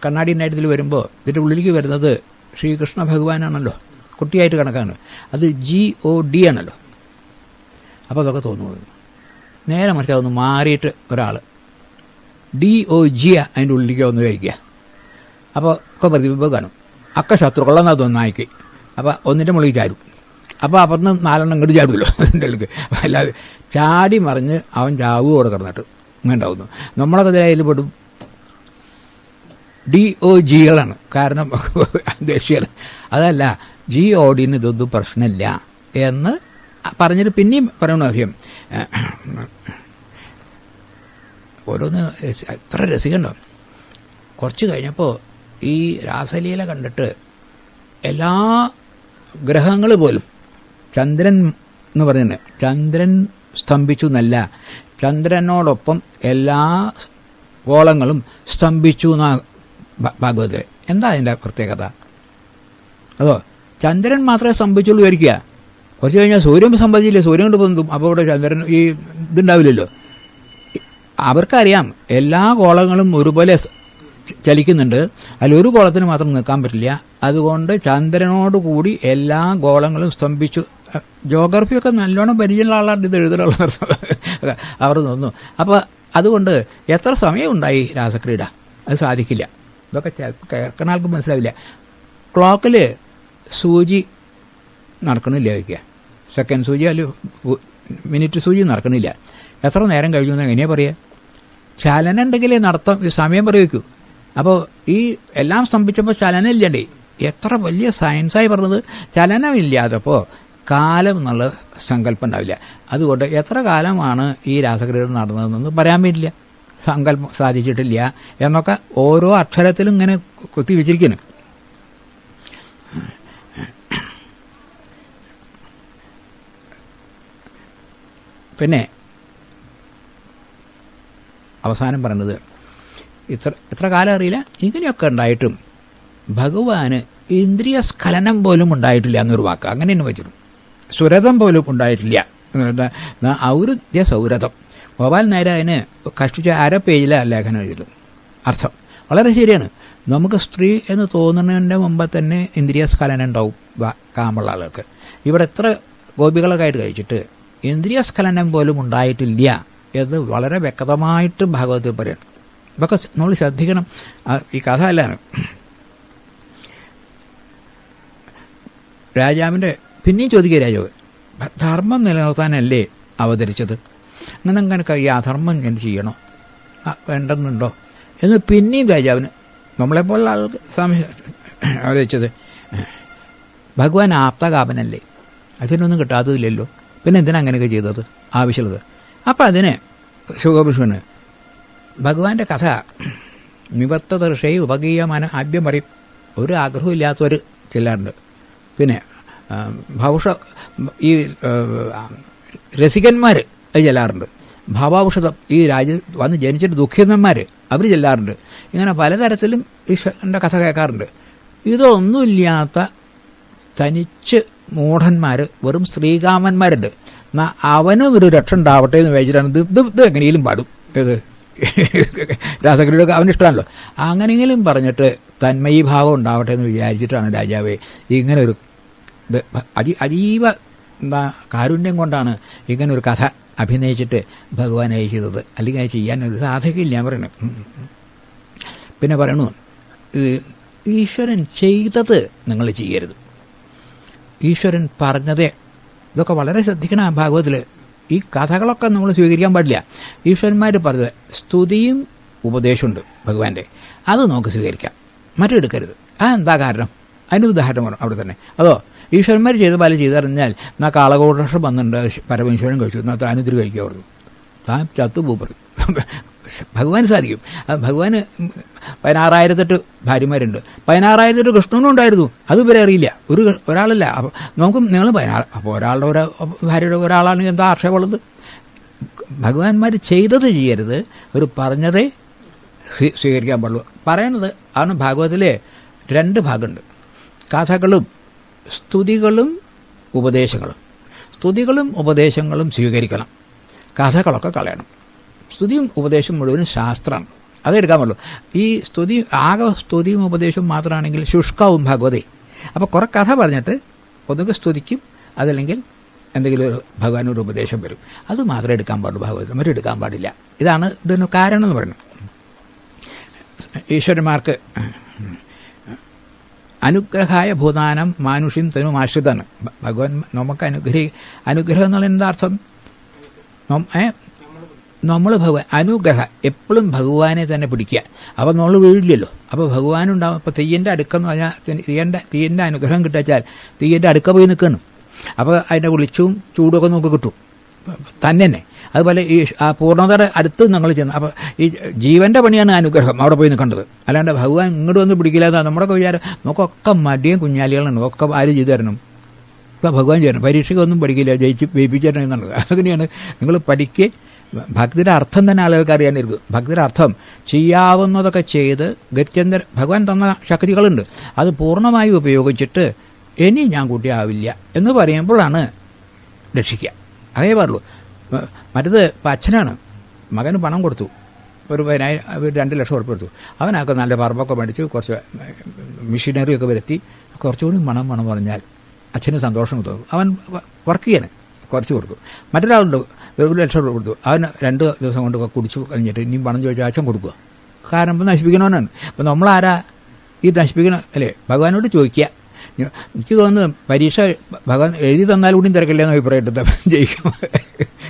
കണ്ണാടി ഉണ്ടായിട്ട് ഇതിൽ വരുമ്പോൾ ഇതിൻ്റെ ഉള്ളിലേക്ക് വരുന്നത് ശ്രീകൃഷ്ണ ഭഗവാനാണല്ലോ, കുട്ടിയായിട്ട് കണക്കാണ്. അത് GOD ആണല്ലോ. അപ്പോൾ അതൊക്കെ തോന്നുന്നു. നേരെ മറിച്ച് അതൊന്ന് മാറിയിട്ട് ഒരാൾ DOG അതിൻ്റെ ഉള്ളിലേക്ക് ഒന്ന് കഴിക്കുക. അപ്പോൾ ഒക്കെ പ്രതിബിംബം കാണും. ഒക്കെ ശത്രുക്കളെന്നാ തോന്നായിക്ക്. അപ്പോൾ ഒന്നിൻ്റെ മുകളിൽ ചാരും. അപ്പോൾ അപ്പുറത്ത് 4 ഇങ്ങോട്ട് ചാടുമല്ലോ അതിൻ്റെ ഉള്ളിൽ. അല്ലാതെ ചാടി മറിഞ്ഞ് അവൻ ചാവുകയോടെ കിടന്നിട്ട് ഇങ്ങനെ ഉണ്ടാവുന്നു. നമ്മളൊക്കെ അതിൽ പെടും. DOGകളാണ്, കാരണം ദേഷ്യമാണ്. അതല്ല, GODന് ഇതൊന്നും പ്രശ്നമില്ല എന്ന് പറഞ്ഞിട്ട് പിന്നെയും പറയണ ആവശ്യം. ഓരോന്ന് എത്ര രസികണ്ടോ. കുറച്ച് കഴിഞ്ഞപ്പോൾ ഈ രാസലീല കണ്ടിട്ട് എല്ലാ ഗ്രഹങ്ങൾ പോലും, ചന്ദ്രൻ എന്ന് പറയുന്നത്, ചന്ദ്രൻ സ്തംഭിച്ചു എന്നല്ല, ചന്ദ്രനോടൊപ്പം എല്ലാ ഗോളങ്ങളും സ്തംഭിച്ചു എന്നാ ഭാഗവതത്തിൽ. എന്താ അതിൻ്റെ പ്രത്യേകത? അതോ ചന്ദ്രൻ മാത്രമേ സ്തംഭിച്ചുള്ളൂ വിചാരിക്കുക. കുറച്ച് കഴിഞ്ഞാൽ സൂര്യൻ സംബന്ധിച്ചില്ലേ, സൂര്യൻ കൊണ്ട് പൊന്തും. അപ്പോൾ ഇവിടെ ചന്ദ്രൻ ഈ ഇതുണ്ടാവില്ലല്ലോ. അവർക്കറിയാം എല്ലാ ഗോളങ്ങളും ഒരുപോലെ ചലിക്കുന്നുണ്ട്, അതിലൊരു ഗോളത്തിന് മാത്രം നിൽക്കാൻ പറ്റില്ല. അതുകൊണ്ട് ചന്ദ്രനോട് കൂടി എല്ലാ ഗോളങ്ങളും സ്തംഭിച്ചു. ജോഗ്രഫിയൊക്കെ നല്ലോണം പരിചയമുള്ള ആളാണ് ഇത് എഴുതലുള്ള അവർ തോന്നുന്നു. അപ്പോൾ അതുകൊണ്ട് എത്ര സമയം ഉണ്ടായി രാസക്രീഡ? അത് സാധിക്കില്ല. ഇതൊക്കെ കേൾക്കുന്ന ആൾക്ക് മനസ്സിലാവില്ല. ക്ലോക്കിൽ സൂചി നടക്കണില്ല വയ്ക്കുക, സെക്കൻഡ് സൂചി അല്ല മിനിറ്റ് സൂചി നടക്കണില്ല. എത്ര നേരം കഴിഞ്ഞു എന്ന് എങ്ങനെയാണ് പറയുക? ചലനം ഉണ്ടെങ്കിലേ നടത്തം സമയം പറയുവയ്ക്കൂ. അപ്പോൾ ഈ എല്ലാം സ്തംഭിച്ചപ്പോൾ ചലനം ഇല്ലണ്ടേ. എത്ര വലിയ സയൻസായി പറഞ്ഞത്. ചലനമില്ലാത്തപ്പോൾ കാലം എന്നുള്ള സങ്കല്പം ഉണ്ടാവില്ല. അതുകൊണ്ട് എത്ര കാലമാണ് ഈ രാസക്രീഡ നടന്നതെന്ന് പറയാൻ പറ്റില്ല, സങ്കല്പം സാധിച്ചിട്ടില്ല എന്നൊക്കെ ഓരോ അക്ഷരത്തിലും ഇങ്ങനെ കുത്തി വെച്ചിരിക്കുന്നു. പിന്നെ അവസാനം പറഞ്ഞത് ഇത്ര കാലം അറിയില്ല, ഇങ്ങനെയൊക്കെ ഉണ്ടായിട്ടും ഭഗവാന് ഇന്ദ്രിയ സ്ഖലനം പോലും ഉണ്ടായിട്ടില്ല എന്നൊരു വാക്ക് അങ്ങനെ തന്നെ വെച്ചിരുന്നു. സുരതം പോലും ഉണ്ടായിട്ടില്ല. ഔരുദ്യ സൗരതം. ഗോപാൽ നായർ അതിന് കഷ്ടിച്ച 1/2 പേജിലെ ലേഖനം എഴുതിയിട്ടു. അർത്ഥം വളരെ ശരിയാണ്. നമുക്ക് സ്ത്രീ എന്ന് തോന്നുന്നതിൻ്റെ മുമ്പ് തന്നെ ഇന്ദ്രിയ സ്ഖലനം ഉണ്ടാവും കാമുള്ള ആളുകൾക്ക്. ഇവിടെ എത്ര ഗോപികളൊക്കെ ആയിട്ട് കഴിച്ചിട്ട് ഇന്ദ്രിയ സ്ഖലനം പോലും ഉണ്ടായിട്ടില്ല എന്ന് വളരെ വ്യക്തമായിട്ട് ഭാഗവതത്തിൽ പറയണം. ഇതൊക്കെ നമ്മൾ ശ്രദ്ധിക്കണം. ഈ കഥ അല്ലാണ്. രാജാവിൻ്റെ പിന്നെയും ചോദിക്കുക, രാജാവ് ധർമ്മം നിലനിർത്താനല്ലേ അവതരിച്ചത്, അങ്ങനെ ഈ അധർമ്മം എന്ത് ചെയ്യണോ വേണ്ടെന്നുണ്ടോ എന്ന് പിന്നെയും രാജാവിന് നമ്മളെപ്പോലുള്ള ആൾക്ക് അവതരിച്ചത്. ഭഗവാൻ ആപ്തകാപനല്ലേ, അതിനൊന്നും കിട്ടാത്തതില്ലല്ലോ, പിന്നെ എന്തിനാ അങ്ങനെയൊക്കെ ചെയ്തത് ആവശ്യമുള്ളത്? അപ്പം അതിന് ശുഖഭൂഷണ് ഭഗവാന്റെ കഥ നിവത്തദർശയെ ഉപകീയമാനം ആദ്യം പറയും. ഒരു ആഗ്രഹവും ഇല്ലാത്തവർ ചെല്ലാറുണ്ട്. പിന്നെ ഈ രസികന്മാർ അത് ചെല്ലാറുണ്ട്. ഭാവാവുഷതം ഈ വന്ന് ജനിച്ചിട്ട് ദുഃഖിതന്മാർ അവർ ചെല്ലാറുണ്ട്. ഇങ്ങനെ പലതരത്തിലും ഈശ്വരൻ്റെ കഥ കേൾക്കാറുണ്ട്. ഇതൊന്നുമില്ലാത്ത തനിച്ച് മൂഢന്മാർ, വെറും ശ്രീകാമന്മാരുണ്ട്. എന്നാൽ അവനും ഒരു രക്ഷ ഉണ്ടാവട്ടെ എന്ന് വിചാരിച്ചിട്ടാണ് ഇത് എങ്ങനെയും പാടും. ഇത് രാസക്രീഡൊക്കെ അവനിഷ്ടമാണല്ലോ. അങ്ങനെയെങ്കിലും പറഞ്ഞിട്ട് തന്മയീഭാവം ഉണ്ടാവട്ടെ എന്ന് വിചാരിച്ചിട്ടാണ് രാജാവേ ഇങ്ങനെ ഒരു അതീവ കാരുണ്യം കൊണ്ടാണ് ഇങ്ങനെ ഒരു കഥ അഭിനയിച്ചിട്ട് ഭഗവാനായി ചെയ്തത്. അല്ലെങ്കിൽ അത് ചെയ്യാനൊരു സാധിക്കില്ല ഞാൻ പറയണു. പിന്നെ പറയണു, ഈശ്വരൻ ചെയ്തത് നിങ്ങൾ ചെയ്യരുത്, ഈശ്വരൻ പറഞ്ഞതേ ഇതൊക്കെ വളരെ ശ്രദ്ധിക്കണം ഭാഗവതത്തിൽ. ഈ കഥകളൊക്കെ നമ്മൾ സ്വീകരിക്കാൻ പാടില്ല. ഈശ്വരന്മാർ പറഞ്ഞത് സ്തുതിയും ഉപദേശമുണ്ട് ഭഗവാന്റെ, അത് നമുക്ക് സ്വീകരിക്കാം, മറ്റെടുക്കരുത്. അതെന്താ കാരണം? അതിന് ഉദാഹരണം പറഞ്ഞു അവിടെ തന്നെ. അതോ ഈശ്വരന്മാർ ചെയ്ത പോലെ ചെയ്തറിഞ്ഞാൽ എന്നാൽ കാളകോടർഷം വന്നിട്ടുണ്ട് പരമേശ്വരൻ കഴിച്ചു, എന്നാൽ താനിതിരി കഴിക്കുക പറഞ്ഞു, താൻ ചത്തുപൂ പറയും. ഭഗവാൻ സാധിക്കും. ഭഗവാന് 16,008 ഭാര്യമാരുണ്ട്. 16,008 കൃഷ്ണനും ഉണ്ടായിരുന്നു. അത് ഇവരെ അറിയില്ല. ഒരാളല്ല. അപ്പോൾ നമുക്ക് നിങ്ങൾ 16, അപ്പോൾ ഒരാളുടെ ഭാര്യയുടെ ഒരാളാണെങ്കിൽ എന്താ ആക്ഷേപമുള്ളത്? ഭഗവാന്മാർ ചെയ്തത് ചെയ്യരുത്, അവർ പറഞ്ഞതേ സ്വീകരിക്കാൻ പാടുള്ളൂ. പറയുന്നത് ആണ് ഭാഗവതത്തിലെ 2 ഭാഗമുണ്ട്. കഥകളും സ്തുതികളും ഉപദേശങ്ങളും. സ്തുതികളും ഉപദേശങ്ങളും സ്വീകരിക്കണം, കഥകളൊക്കെ കളയണം. സ്തുതിയും ഉപദേശവും മുഴുവനും ശാസ്ത്രമാണ്, അതെടുക്കാൻ പറ്റുള്ളൂ. ഈ സ്തുതിയും ഉപദേശവും മാത്രമാണെങ്കിൽ ശുഷ്കാവും ഭഗവതേ. അപ്പോൾ കുറേ കഥ പറഞ്ഞിട്ട് ഒന്നുകിൽ സ്തുതിക്കും, അതല്ലെങ്കിൽ എന്തെങ്കിലും ഒരു ഭഗവാൻ ഒരു ഉപദേശം വരും, അത് മാത്രമേ എടുക്കാൻ പാടുള്ളൂ ഭാഗവതം, മറ്റും എടുക്കാൻ പാടില്ല. ഇതാണ് ഇതിന് കാരണം എന്ന് പറയുന്നത്. ഈശ്വരന്മാർക്ക് അനുഗ്രഹായ ഭൂതാനം മാനുഷ്യം തനും ആശ്രിതാണ്. ഭഗവാൻ നമുക്ക് അനുഗ്രഹം എന്നുള്ള എന്താ അർത്ഥം? നമ്മൾ അനുഗ്രഹം എപ്പോഴും ഭഗവാനെ തന്നെ പിടിക്കുക. അപ്പോൾ നമ്മൾ വീഴില്ലല്ലോ. അപ്പോൾ ഭഗവാനുണ്ടാവും. ഇപ്പോൾ തീയൻ്റെ അടുക്കെന്ന് പറഞ്ഞാൽ തീയൻ്റെ അനുഗ്രഹം കിട്ടാച്ചാൽ തീയൻ്റെ അടുക്ക പോയി നിൽക്കണം. അപ്പോൾ അതിൻ്റെ വെളിച്ചവും ചൂടൊക്കെ നമുക്ക് കിട്ടും തന്നെ. അതുപോലെ ഈ ആ പൂർണ്ണതയുടെ അടുത്ത് നമ്മൾ ചെന്ന്, അപ്പോൾ ഈ ജീവൻ്റെ പണിയാണ് അനുഗ്രഹം അവിടെ പോയി നിൽക്കേണ്ടത്. അല്ലാണ്ട് ഭഗവാൻ ഇങ്ങോട്ട് വന്ന് പിടിക്കില്ല. നമ്മുടെയൊക്കെ വിചാരം നമുക്കൊക്കെ മടിയും കുഞ്ഞാലികളാണ്, ഒക്കെ ആര് ചെയ്തു തരണം? ഇപ്പോൾ ഭഗവാൻ ചെയ്യണം. പരീക്ഷയ്ക്കൊന്നും പഠിക്കില്ല, ജയിപ്പിച്ചു തരണം എന്നുള്ളത്. അങ്ങനെയാണ്. നിങ്ങൾ പഠിക്കുക. ഭക്തിയുടെ അർത്ഥം തന്നെ ആളുകൾക്ക് അറിയാനിരിക്കും. ഭക്തിയുടെ അർത്ഥം ചെയ്യാവുന്നതൊക്കെ ചെയ്ത് ഗത്യന്തര ഭഗവാൻ തന്ന ശക്തികളുണ്ട്, അത് പൂർണ്ണമായി ഉപയോഗിച്ചിട്ട് ഇനി ഞാൻ കുട്ടിയാവില്ല എന്ന് പറയുമ്പോഴാണ് രക്ഷിക്കുക. അതേ പാടുള്ളൂ. മറ്റത് ഇപ്പം അച്ഛനാണ്, മകന് പണം കൊടുത്തു, ഒരു 2 ലക്ഷം ഉറുപ്പിക കൊടുത്തു. അവനൊക്കെ നല്ല പറമ്പൊക്കെ മേടിച്ച് കുറച്ച് മെഷീനറിയൊക്കെ വരുത്തി കുറച്ചുകൂടി മണം പറഞ്ഞാൽ അച്ഛന് സന്തോഷം തോന്നും. അവൻ വർക്ക് ചെയ്യാൻ കുറച്ച് കൊടുക്കും. മറ്റൊരാളുണ്ട് 1 ലക്ഷം രൂപ കൊടുത്തു, അവന് 2 ദിവസം കൊണ്ട് കുടിച്ചു കഴിഞ്ഞിട്ട് ഇനിയും പണം ചോദിച്ചാൽ അച്ഛൻ കൊടുക്കുക. കാരണം ഇപ്പം നശിപ്പിക്കണവനാണ്. അപ്പം നമ്മളാരാ ഈ നശിപ്പിക്കണം അല്ലേ? ഭഗവാനോട് ചോദിക്കുക. എനിക്ക് തോന്നുന്നു പരീക്ഷ ഭഗവാൻ എഴുതി തന്നാലും കൂടിയും തിരക്കില്ല എന്ന് അഭിപ്രായത്തിൽ ജയിക്കും.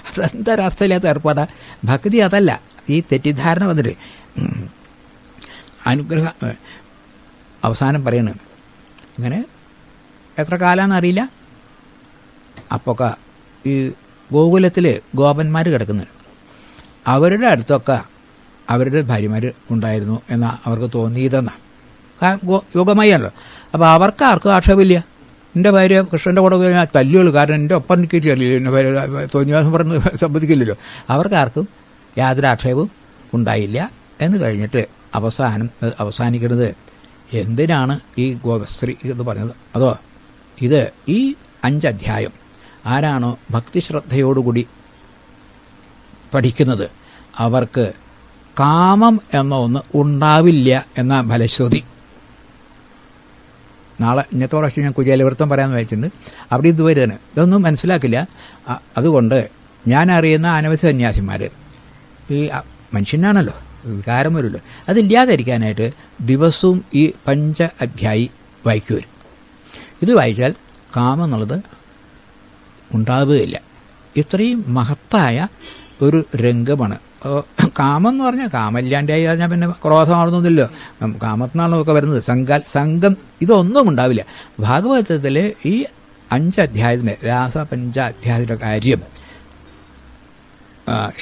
അതെന്താ ഒരർത്ഥമില്ലാത്ത ഏർപ്പാടാ. ഭക്തി അതല്ല, ഈ തെറ്റിദ്ധാരണ വന്നിട്ട് അനുഗ്രഹം. അവസാനം പറയണം ഇങ്ങനെ എത്ര കാലമാണെന്ന് അറിയില്ല. അപ്പൊക്കെ ഈ ഗോകുലത്തിൽ ഗോപന്മാർ കിടക്കുന്നുണ്ട്. അവരുടെ അടുത്തൊക്കെ അവരുടെ ഭാര്യമാർ ഉണ്ടായിരുന്നു എന്നാണ് അവർക്ക് തോന്നിയതെന്നാണ്. യോഗമയാണല്ലോ. അപ്പോൾ അവർക്ക് ആർക്കും ആക്ഷേപമില്ല. എൻ്റെ ഭാര്യ കൃഷ്ണൻ്റെ കൂടെ പോയി തല്ലുള്ളൂ, കാരണം എൻ്റെ ഒപ്പം എനിക്ക് ചെറിയില്ല, എൻ്റെ ഭാര്യ തോന്നിയാസം പറഞ്ഞ് സമ്മതിക്കില്ലല്ലോ. അവർക്കാർക്കും യാതൊരു ആക്ഷേപവും ഉണ്ടായില്ല. എന്ന് കഴിഞ്ഞിട്ട് അവസാനിക്കുന്നത് എന്തിനാണ് ഈ ഗോപശ്രീ എന്ന് പറഞ്ഞത്? അതോ ഇത് ഈ 5 അധ്യായം ആരാണോ ഭക്തിശ്രദ്ധയോടുകൂടി പഠിക്കുന്നത് അവർക്ക് കാമം എന്ന ഒന്ന് ഉണ്ടാവില്ല എന്ന ഫലശ്രുതി. നാളെ ഇന്നത്തെ പ്രാവശ്യം ഞാൻ കുചേലവൃത്തം പറയാമെന്ന് വെച്ചിട്ടുണ്ട്. അവിടെ ഇതുവരെ തന്നെ ഇതൊന്നും മനസ്സിലാക്കില്ല. അതുകൊണ്ട് ഞാൻ അറിയുന്ന അനവധി സന്യാസിമാർ ഈ മനുഷ്യനാണല്ലോ, വികാരം വരുമല്ലോ, അതില്ലാതിരിക്കാനായിട്ട് ദിവസവും ഈ 5 അധ്യായി വായിക്കുവരും. ഇത് വായിച്ചാൽ കാമം എന്നുള്ളത് ഉണ്ടാവുകയില്ല. ഇത്രയും മഹത്തായ ഒരു രംഗമാണ് കാമം എന്ന് പറഞ്ഞാൽ. കാമല്ലാണ്ടായി പറഞ്ഞാൽ പിന്നെ ക്രോധമാണെന്നൊന്നുമില്ലോ. കാമത്തിനാണല്ലോ ഒക്കെ വരുന്നത്. സംഘം ഇതൊന്നും ഉണ്ടാവില്ല. ഭാഗവതത്തിൽ ഈ 5 അധ്യായത്തിൻ്റെ രാസപഞ്ചാധ്യായത്തിൻ്റെ കാര്യം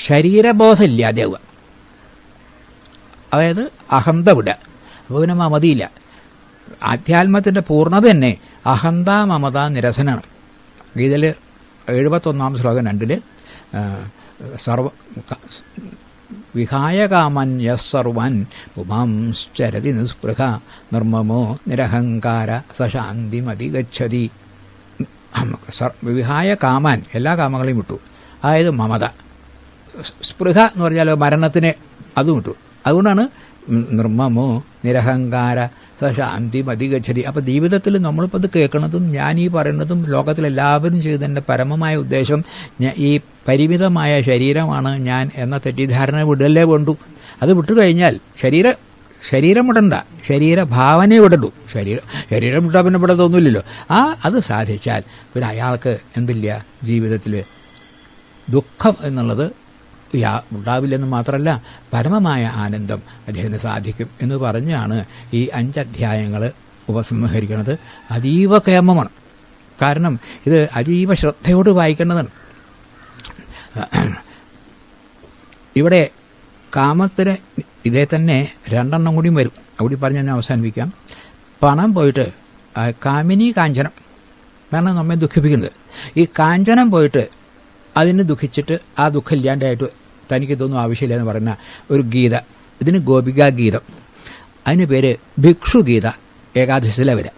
ശരീരബോധം ഇല്ലാതെയാവുക, അതായത് അഹന്ത വിടുക. അപ്പോൾ പിന്നെ മമതിയില്ല. ആധ്യാത്മത്തിൻ്റെ പൂർണ്ണത തന്നെ അഹന്ത മമത നിരസനാണ്. ഗീതയിൽ 71 ശ്ലോകം 2 സർവ വിഹായ കാമൻ യസ്സർവൻ പുമാംശ്ചരതി നിസ്പൃഹ നിർമ്മമോ നിരഹങ്കാര സശാന്തി മതിഗച്ഛതി. വിഹായ കാമാൻ എല്ലാ കാമങ്ങളെയും വിട്ടു, അതായത് മമത. സ്പൃഹ എന്ന് പറഞ്ഞാൽ മരണത്തിനെ അതും വിട്ടു. അതുകൊണ്ടാണ് നിർമ്മമോ നിരഹങ്കാര സശാന്തി മതിഗച്ഛതി. അപ്പോൾ ജീവിതത്തിൽ നമ്മളിപ്പോൾ ഇത് കേൾക്കുന്നതും ഞാൻ ഈ പറയുന്നതും ലോകത്തിലെല്ലാവരും ചെയ്തതിൻ്റെ പരമമായ ഉദ്ദേശം ഈ പരിമിതമായ ശരീരമാണ് ഞാൻ എന്ന തെറ്റിദ്ധാരണ വിടലേ വേണ്ടു. അത് വിട്ടുകഴിഞ്ഞാൽ ശരീരം വിടണ്ട, ശരീരഭാവനയെ വിടണ്ടു. ശരീരം വിട്ടാൽ പിന്നെ ഇവിടെ തോന്നില്ലല്ലോ. അത് സാധിച്ചാൽ പിന്നെ അയാൾക്ക് എന്തില്ല, ജീവിതത്തിൽ ദുഃഖം എന്നുള്ളത് ഉണ്ടാവില്ലെന്ന് മാത്രമല്ല പരമമായ ആനന്ദം അദ്ദേഹത്തിന് സാധിക്കും എന്ന് പറഞ്ഞാണ് ഈ 5 അധ്യായങ്ങൾ ഉപസംഹരിക്കുന്നത്. അതീവ കേമമാണ്. കാരണം ഇത് അതീവ ശ്രദ്ധയോട് വായിക്കേണ്ടതാണ്. ഇവിടെ കാമത്തിന് ഇതേ തന്നെ 2 എണ്ണം കൂടിയും വരും. അവിടെ പറഞ്ഞ് ഞാൻ അവസാനിപ്പിക്കാം. പണം പോയിട്ട് കാമിനി കാഞ്ചനം കാരണം നമ്മെ ദുഃഖിപ്പിക്കുന്നത്. ഈ കാഞ്ചനം പോയിട്ട് അതിന് ദുഃഖിച്ചിട്ട് ആ ദുഃഖം ഇല്ലാണ്ടായിട്ട് തനിക്ക് ഇതൊന്നും ആവശ്യമില്ല എന്ന് പറയുന്ന ഒരു ഗീത, ഇതിന് ഗോപികാ ഗീതം, അതിന് പേര് ഭിക്ഷുഗീത. ഏകാദശിയിലെ വരാം.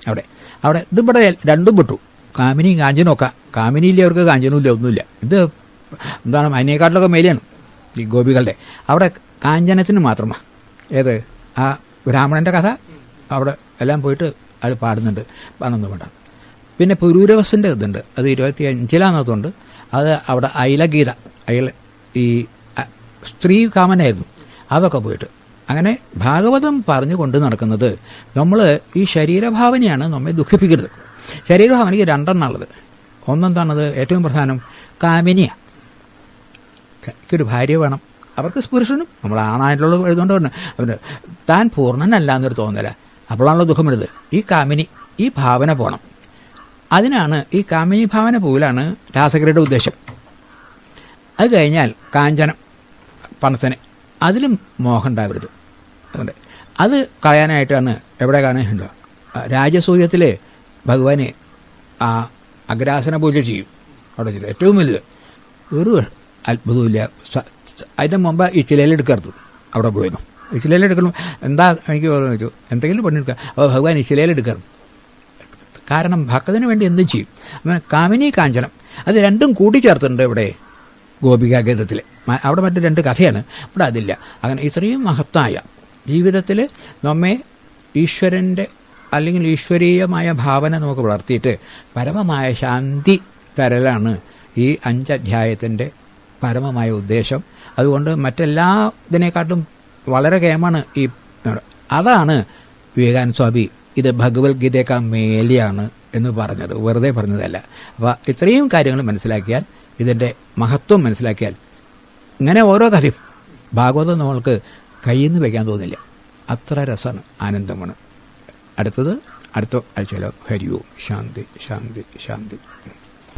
അവിടെ ഇതിവിടെ 2ഉം വിട്ടു. കാമിനിയും കാഞ്ചനും ഒക്കെ. കാമിനിയില്ല, അവർക്ക് കാഞ്ചനും ഇല്ല, ഒന്നുമില്ല. ഇത് എന്താണ്, അതിനേക്കാട്ടിലൊക്കെ മേലെയാണ് ഈ ഗോപികളുടെ. അവിടെ കാഞ്ചനത്തിന് മാത്രമാണ്. ഏത് ആ ബ്രാഹ്മണൻ്റെ കഥ അവിടെ എല്ലാം പോയിട്ട് അത് പാടുന്നുണ്ട്. പണമൊന്നും വേണ്ട. പിന്നെ പുരൂരവസിൻ്റെ ഇതുണ്ട്, അത് 25-ാമതുണ്ട്. അത് അവിടെ അയിലഗീത, ഈ സ്ത്രീ കാമനായിരുന്നു, അതൊക്കെ പോയിട്ട്. അങ്ങനെ ഭാഗവതം പറഞ്ഞു കൊണ്ട് നടക്കുന്നത് നമ്മൾ ഈ ശരീരഭാവനയാണ് നമ്മെ ദുഃഖിപ്പിക്കരുത്. ശരീരഭാവനയ്ക്ക് 2 എണ്ണം ഉള്ളത്. ഒന്നെന്താണത്, ഏറ്റവും പ്രധാനം കാമിനിയാണ്. എനിക്കൊരു ഭാര്യ വേണം. അവർക്ക് പുരുഷനും നമ്മൾ ആണായിട്ടുള്ള എഴുതുകൊണ്ട് പറഞ്ഞു അവന് താൻ പൂർണ്ണനല്ല എന്നൊരു തോന്നല. അപ്പോഴാണല്ലോ ദുഃഖം വരുന്നത്. ഈ കാമിനി, ഈ ഭാവന പോകണം. അതിനാണ് ഈ കാമിനി ഭാവന പോലാണ് രാസക്രിയയുടെ ഉദ്ദേശം. അത് കഴിഞ്ഞാൽ കാഞ്ചനം, പണത്തിന്, അതിലും മോഹം ഉണ്ടാവരുത്. അതുകൊണ്ട് അത് കളയാനായിട്ടാണ് എവിടെ കാണുന്നുണ്ടോ രാജസൂയത്തിൽ ഭഗവാനെ അഗ്രാസന പൂജ ചെയ്യും. അവിടെ ഏറ്റവും വലുത് ഒരു അത്ഭുതമില്ല. അതിൻ്റെ മുമ്പ് ഈ ചിലയിലെടുക്കരുത്. അവിടെ പോയിരുന്നു ഈ ചിലയിലെടുക്കണം. എന്താ എനിക്ക് ചോദിച്ചു, എന്തെങ്കിലും പണിയെടുക്കുക. അപ്പോൾ ഭഗവാൻ ഈ ചിലയിലെടുക്കരുത്. കാരണം ഭക്തന് വേണ്ടി എന്തും ചെയ്യും. അങ്ങനെ കാമിനി കാഞ്ചനം അത് 2ഉം കൂട്ടിച്ചേർത്തിട്ടുണ്ട് ഇവിടെ ഗോപികാഗീതത്തിൽ. അവിടെ മറ്റു 2 കഥയാണ്, ഇവിടെ അതില്ല. അങ്ങനെ ഇത്രയും മഹത്തായ ജീവിതത്തിൽ നമ്മെ ഈശ്വരൻ്റെ അല്ലെങ്കിൽ ഈശ്വരീയമായ ഭാവന നമുക്ക് വളർത്തിയിട്ട് പരമമായ ശാന്തി തരലാണ് ഈ 5 അധ്യായത്തിൻ്റെ പരമമായ ഉദ്ദേശം. അതുകൊണ്ട് മറ്റെല്ലാ ഇതിനെക്കാട്ടും വളരെ കേമാണ് ഈ. അതാണ് വിവേകാനന്ദ സ്വാമി ഇത് ഭഗവത്ഗീതയേക്കാൾ മേലെയാണ് എന്ന് പറഞ്ഞത്, വെറുതെ പറഞ്ഞതല്ല. അപ്പോൾ ഇത്രയും കാര്യങ്ങൾ മനസ്സിലാക്കിയാൽ, ഇതിൻ്റെ മഹത്വം മനസ്സിലാക്കിയാൽ, ഇങ്ങനെ ഓരോ കഥയും ഭാഗവതം നമ്മൾക്ക് കയ്യിൽ നിന്ന് വയ്ക്കാൻ തോന്നില്ല. അത്ര രസമാണ്, ആനന്ദമാണ്. അടുത്ത ആഴ്ചയിലോ. ഹരി ഓം. ശാന്തി ശാന്തി ശാന്തി.